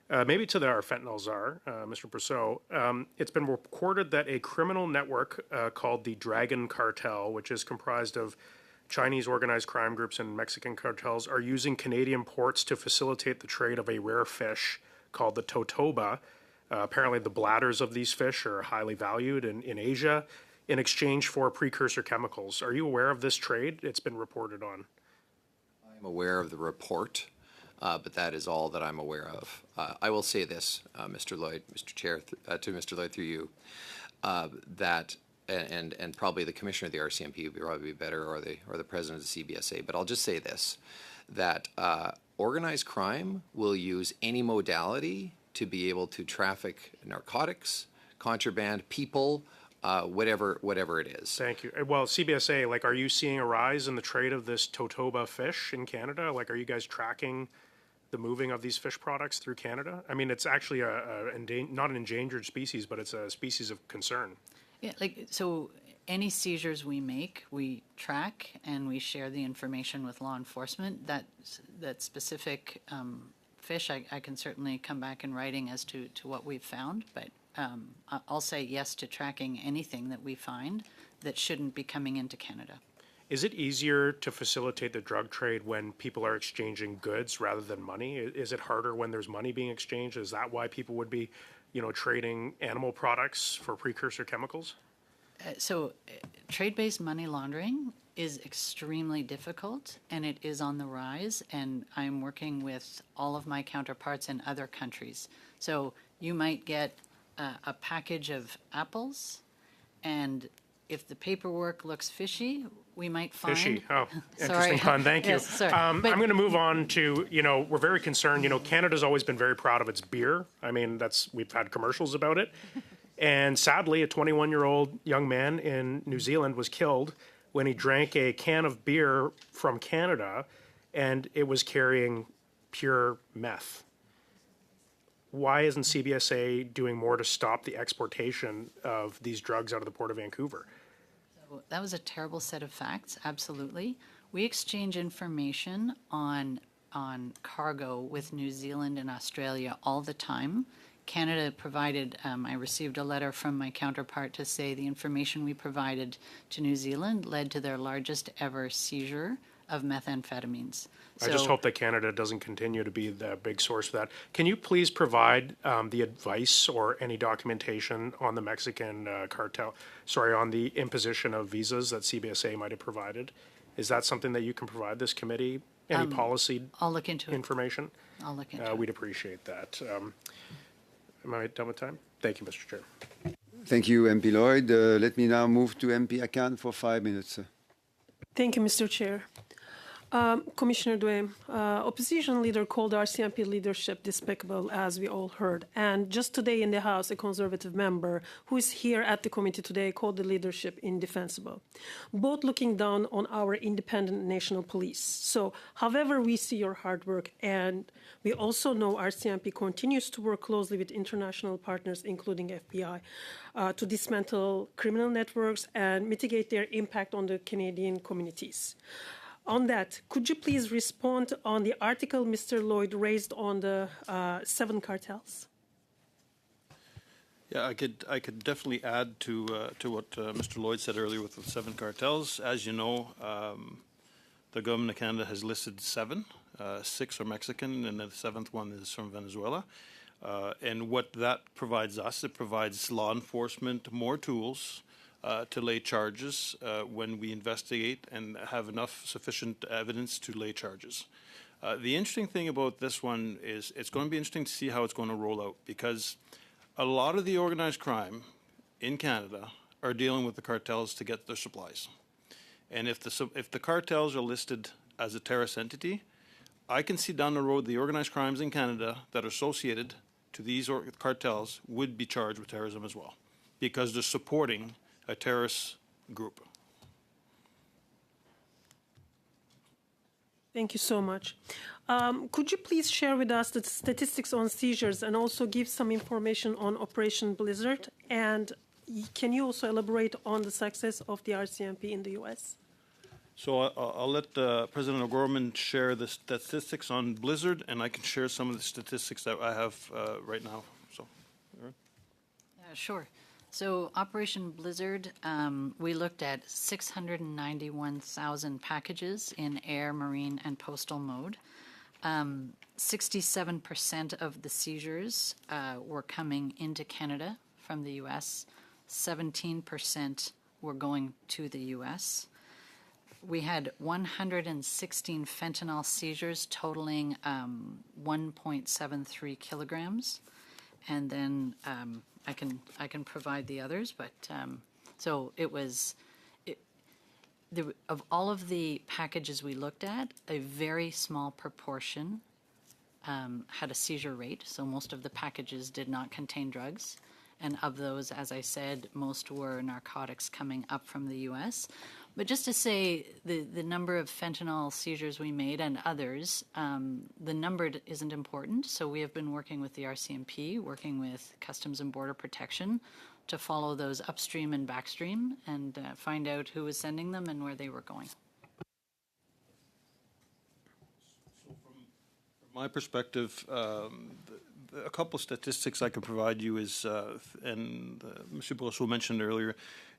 Maybe to our fentanyl czar, Mr. Brousseau. It's been recorded that a criminal network called the Dragon Cartel, which is comprised of Chinese organized crime groups and Mexican cartels, are using Canadian ports to facilitate the trade of a rare fish called the totoba. Apparently the bladders of these fish are highly valued in Asia in exchange for precursor chemicals. Are you aware of this trade? It's been reported on. I'm aware of the report. But that is all that I'm aware of. I will say this, Mr. Lloyd, Mr. Chair, to Mr. Lloyd through you, that and probably the commissioner of the RCMP would probably be better, or the president of the CBSA. But I'll just say this, that organized crime will use any modality to be able to traffic narcotics, contraband, people, whatever it is. Thank you. Well, CBSA, are you seeing a rise in the trade of this totoba fish in Canada? Are you guys tracking the moving of these fish products through Canada? I mean, it's actually not an endangered species, but it's a species of concern. Yeah, so any seizures we make, we track and we share the information with law enforcement. That specific fish, I can certainly come back in writing as to what we've found, but I'll say yes to tracking anything that we find that shouldn't be coming into Canada. Is it easier to facilitate the drug trade when people are exchanging goods rather than money? Is it harder when there's money being exchanged? Is that why people would be, trading animal products for precursor chemicals? Trade-based money laundering is extremely difficult, and it is on the rise, and I'm working with all of my counterparts in other countries. So you might get a package of apples, and if the paperwork looks fishy, we might find... Fishy, oh, Sorry. interesting pun, thank you. Yes, sorry. I'm going to move on to, we're very concerned, Canada's always been very proud of its beer. I mean, we've had commercials about it. And sadly, a 21-year-old young man in New Zealand was killed when he drank a can of beer from Canada, and it was carrying pure meth. Why isn't CBSA doing more to stop the exportation of these drugs out of the Port of Vancouver? So that was a terrible set of facts, absolutely. We exchange information on cargo with New Zealand and Australia all the time. Canada provided, I received a letter from my counterpart to say the information we provided to New Zealand led to their largest ever seizure of methamphetamines. I just hope that Canada doesn't continue to be the big source for that. Can you please provide the advice or any documentation on the Mexican on the imposition of visas that CBSA might have provided? Is that something that you can provide this committee? Any policy I'll look into information? I'll look into it. We'd appreciate that. Am I done with time? Thank you, Mr. Chair. Thank you, MP Lloyd. Let me now move to MP Akan for 5 minutes. Thank you, Mr. Chair. Commissioner Duhaime, opposition leader called RCMP leadership despicable, as we all heard. And just today in the House, a Conservative member who is here at the committee today called the leadership indefensible, both looking down on our independent national police. So, however, we see your hard work, and we also know RCMP continues to work closely with international partners, including FBI, to dismantle criminal networks and mitigate their impact on the Canadian communities. On that, could you please respond on the article Mr. Lloyd raised on the 7 cartels? Yeah, I could definitely add to what Mr. Lloyd said earlier with the 7 cartels. As you know, the government of Canada has listed 7. 6 are Mexican, and the 7th one is from Venezuela. And what that provides us, it provides law enforcement more tools to lay charges when we investigate and have enough sufficient evidence to lay charges. The interesting thing about this one is it's going to be interesting to see how it's going to roll out, because a lot of the organized crime in Canada are dealing with the cartels to get their supplies. And if the cartels are listed as a terrorist entity, I can see down the road the organized crimes in Canada that are associated to these cartels would be charged with terrorism as well, because they're supporting a terrorist group. Thank you so much. Could you please share with us the statistics on seizures and also give some information on Operation Blizzard? And can you also elaborate on the success of the RCMP in the U.S.? So I'll let President O'Gorman share the statistics on Blizzard, and I can share some of the statistics that I have right now. So, sure. So Operation Blizzard, we looked at 691,000 packages in air, marine, and postal mode. 67% of the seizures were coming into Canada from the U.S. 17% were going to the U.S. We had 116 fentanyl seizures totaling 1.73 kilograms. And then I can provide the others, but so it was of all of the packages we looked at, a very small proportion had a seizure rate. So most of the packages did not contain drugs, and of those, as I said, most were narcotics coming up from the U.S. But just to say the number of fentanyl seizures we made and others, the number isn't important. So we have been working with the RCMP, working with Customs and Border Protection to follow those upstream and backstream and find out who was sending them and where they were going. So from my perspective, a couple of statistics I can provide you is, and Mr. Brosseau mentioned earlier,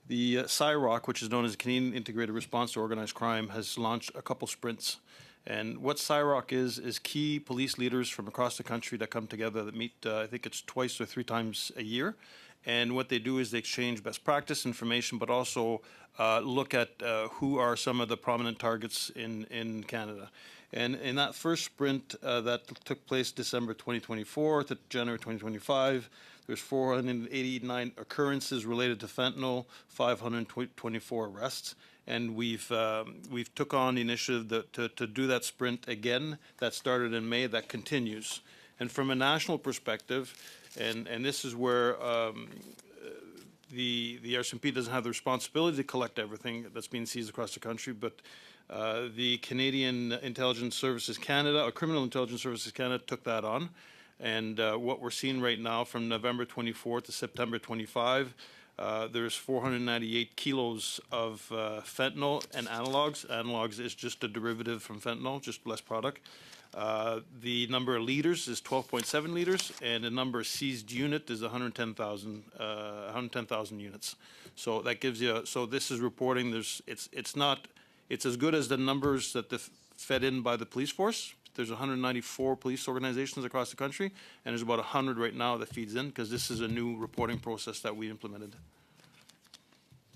the CIROC, which is known as the Canadian Integrated Response to Organized Crime, has launched a couple sprints. And what CIROC is key police leaders from across the country that come together that meet, I think it's twice or three times a year. And what they do is they exchange best practice information, but also look at who are some of the prominent targets in Canada. And in that first sprint that took place December 2024 to January 2025, there's 489 occurrences related to fentanyl, 524 arrests. And we've took on the initiative to do that sprint again. That started in May. That continues. And from a national perspective, and this is where the RCMP doesn't have the responsibility to collect everything that's being seized across the country, but the Canadian Intelligence Services Canada, or Criminal Intelligence Services Canada, took that on. And what we're seeing right now from November 24 to September 25, there's 498 kilos of fentanyl and analogs. Analogs is just a derivative from fentanyl, just less product. The number of liters is 12.7 liters, and the number of seized unit is 110,000 units. So that gives you. So this is reporting. It's as good as the numbers that fed in by the police force. There's 194 police organizations across the country, and there's about 100 right now that feeds in, because this is a new reporting process that we implemented.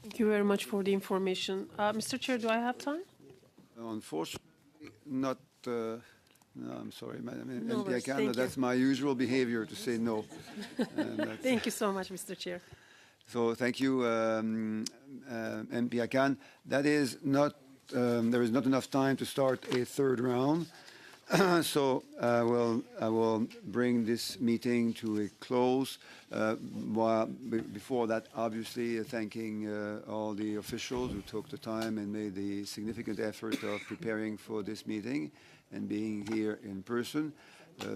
Thank you very much for the information. Mr. Chair, do I have time? Unfortunately, not. No, I'm sorry, Madam No, MP Akana. thank you. That's my usual behavior to say no. Thank you so much, Mr. Chair. So thank you, MP Akan. That is not. There is not enough time to start a third round. So I will bring this meeting to a close. Before that, obviously, thanking all the officials who took the time and made the significant effort of preparing for this meeting and being here in person.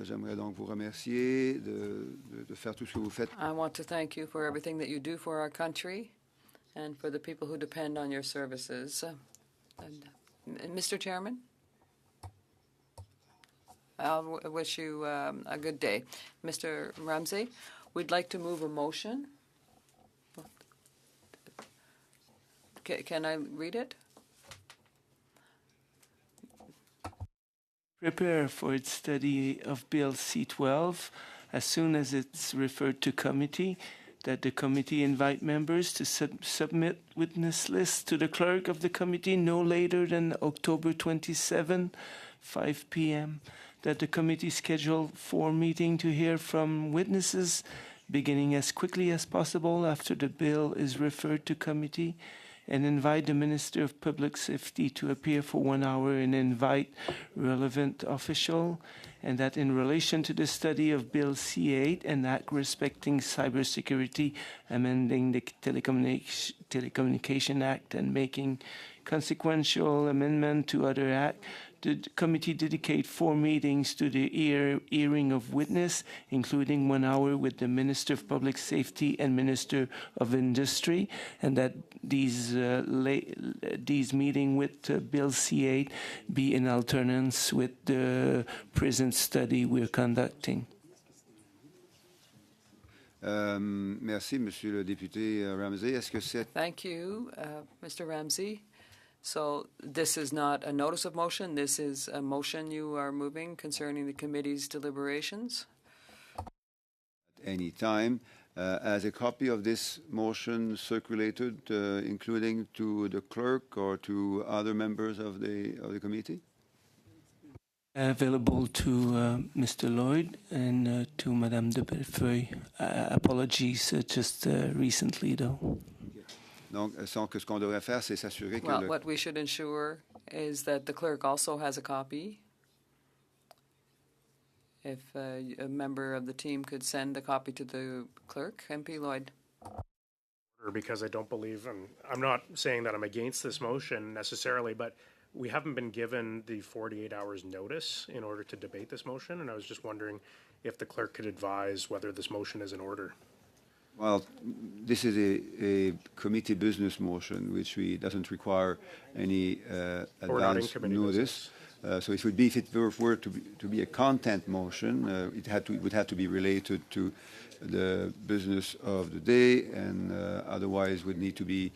J'aimerais donc vous remercier de faire tout ce que vous faites. I want to thank you for everything that you do for our country and for the people who depend on your services. Mr. Chairman? I'll wish you a good day. Mr. Ramsey, we'd like to move a motion. Can I read it? Prepare for its study of Bill C-12 as soon as it's referred to committee, that the committee invite members to submit witness lists to the clerk of the committee no later than October 27, 5 p.m., that the committee schedule 4 meetings to hear from witnesses beginning as quickly as possible after the bill is referred to committee, and invite the Minister of Public Safety to appear for 1 hour and invite relevant official, and that in relation to the study of Bill C-8, an act respecting cybersecurity, amending the Telecommunication Act and making consequential amendment to other act, the committee dedicate 4 meetings to the hearing of witness, including 1 hour with the Minister of Public Safety and Minister of Industry, and that these meetings with Bill C-8 be in alternance with the present study we're conducting. Merci, Monsieur le député Ramsey. Est-ce que c'est... Thank you, Mr. Ramsey. So this is not a notice of motion. This is a motion you are moving concerning the committee's deliberations. At any time, as a copy of this motion circulated, including to the clerk or to other members of the committee? Available to Mr. Lloyd and to Madame de Bellefeuille. Apologies, just recently though. Donc, ce qu'on devrait faire, c'est s'assurer que... Well, what we should ensure is that the clerk also has a copy. If a member of the team could send a copy to the clerk, MP Lloyd. Because I don't believe, and I'm not saying that I'm against this motion necessarily, but we haven't been given the 48 hours notice in order to debate this motion, and I was just wondering if the clerk could advise whether this motion is in order. Well, this is a committee business motion, which doesn't require any advance notice. So it would be, if it were to be a content motion, it would have to be related to the business of the day, and otherwise would need to be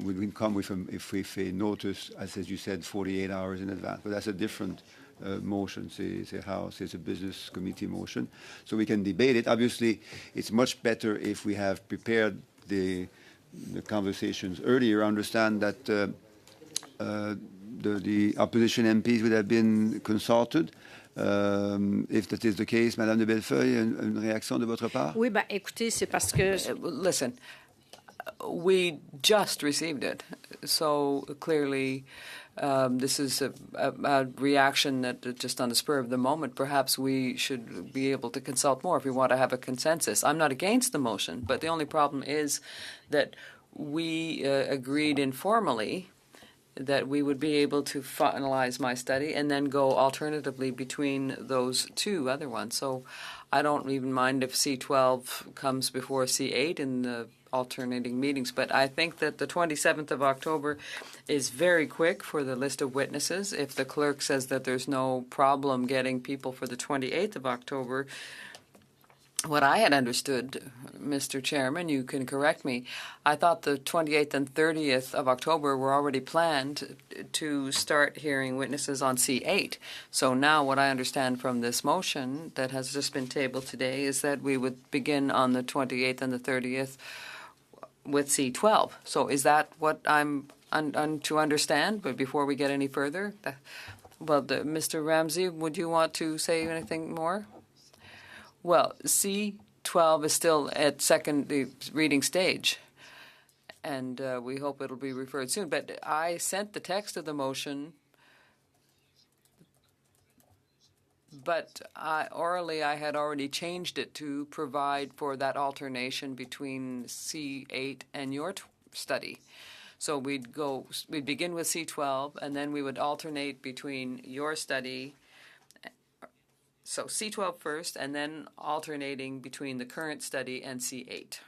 we come with a notice, as you said, 48 hours in advance. But that's a different motion. It's a House, it's a business committee motion. So we can debate it. Obviously, it's much better if we have prepared the conversations earlier. Understand that the opposition MPs would have been consulted. If that is the case, Madame de Bellefeuille, une réaction de votre part? Oui, ben, écoutez, c'est parce que... Listen, we just received it, so clearly this is a reaction that just on the spur of the moment. Perhaps we should be able to consult more if we want to have a consensus. I'm not against the motion, but the only problem is that we agreed informally that we would be able to finalize my study and then go alternatively between those two other ones. So I don't even mind if C12 comes before C8 in the alternating meetings, but I think that the 27th of October is very quick for the list of witnesses. If the clerk says that there's no problem getting people for the 28th of October, what I had understood, Mr. Chairman, you can correct me, I thought the 28th and 30th of October were already planned to start hearing witnesses on C8. So now what I understand from this motion that has just been tabled today is that we would begin on the 28th and the 30th with C12. So is that what I'm to understand? But before we get any further, Mr. Ramsey, would you want to say anything more? Well, C12 is still at the reading stage, and we hope it'll be referred soon. But I sent the text of the motion, but orally I had already changed it to provide for that alternation between C8 and your study. So we'd begin with C12, and then we would alternate between your study. So C12 first, and then alternating between the current study and C8.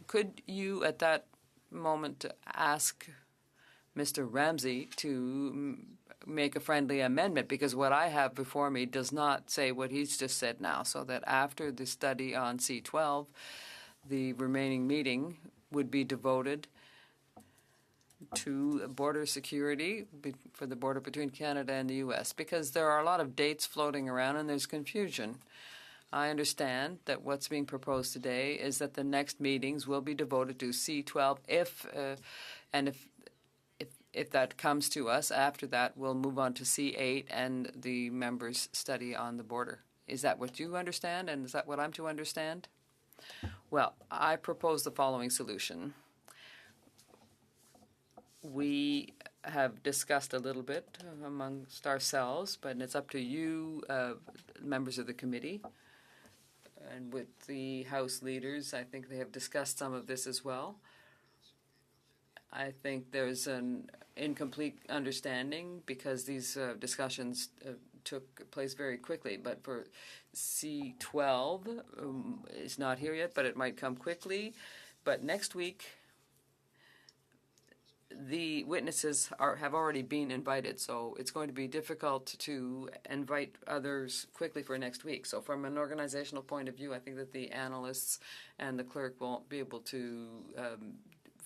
Could you, at that moment, ask Mr. Ramsey to make a friendly amendment? Because what I have before me does not say what he's just said now, so that after the study on C12, the remaining meeting would be devoted to border security for the border between Canada and the U.S., because there are a lot of dates floating around and there's confusion. I understand that what's being proposed today is that the next meetings will be devoted to C12 if that comes to us. After that, we'll move on to C8 and the members' study on the border. Is that what you understand, and is that what I'm to understand? Well, I propose the following solution. We have discussed a little bit amongst ourselves, but it's up to you, members of the committee, and with the House leaders. I think they have discussed some of this as well. I think there's an incomplete understanding because these discussions took place very quickly. But for C12, it's not here yet, but it might come quickly. But next week, the witnesses have already been invited, so it's going to be difficult to invite others quickly for next week. So from an organizational point of view, I think that the analysts and the clerk won't be able to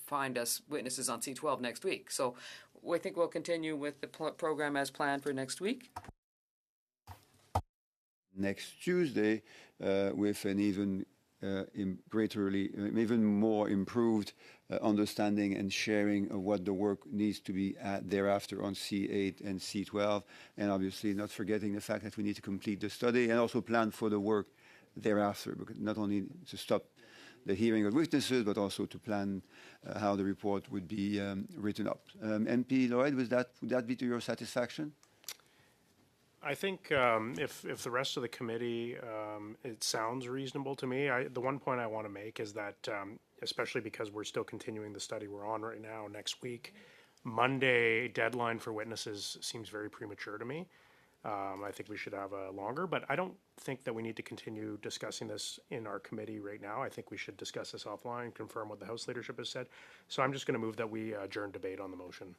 find us witnesses on C12 next week. So we think we'll continue with the program as planned for next week. Next Tuesday, with an even even more improved understanding and sharing of what the work needs to be thereafter on C8 and C12, and obviously not forgetting the fact that we need to complete the study and also plan for the work thereafter, because not only to stop the hearing of witnesses, but also to plan how the report would be written up. MP Lloyd, would that be to your satisfaction? I think if the rest of the committee, it sounds reasonable to me. The one point I want to make is that, especially because we're still continuing the study we're on right now next week, Monday deadline for witnesses seems very premature to me. I think we should have a longer, but I don't think that we need to continue discussing this in our committee right now. I think we should discuss this offline, confirm what the House leadership has said. So I'm just going to move that we adjourn debate on the motion.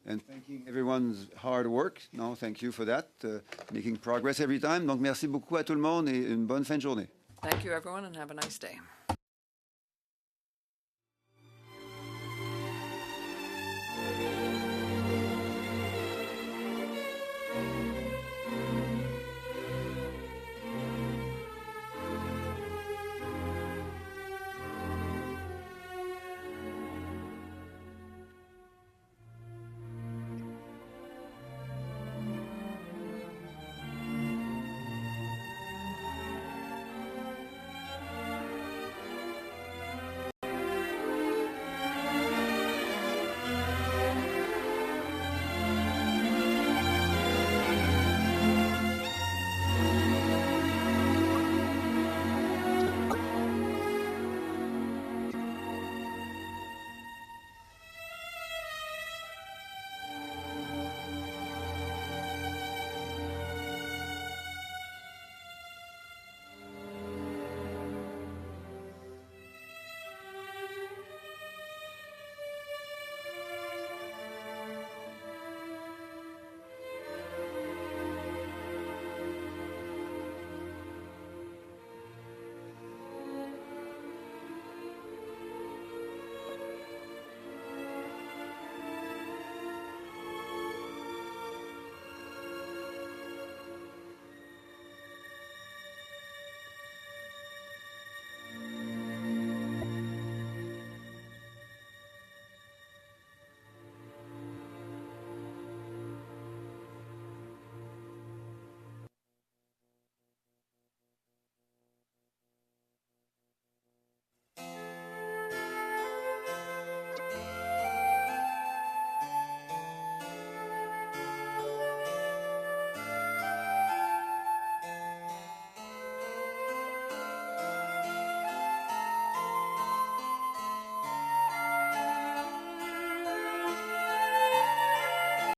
And thanking everyone's hard work. No, thank you for that. Making progress every time. Donc, merci beaucoup à tout le monde et une bonne fin de journée. Thank you, everyone, and have a nice day.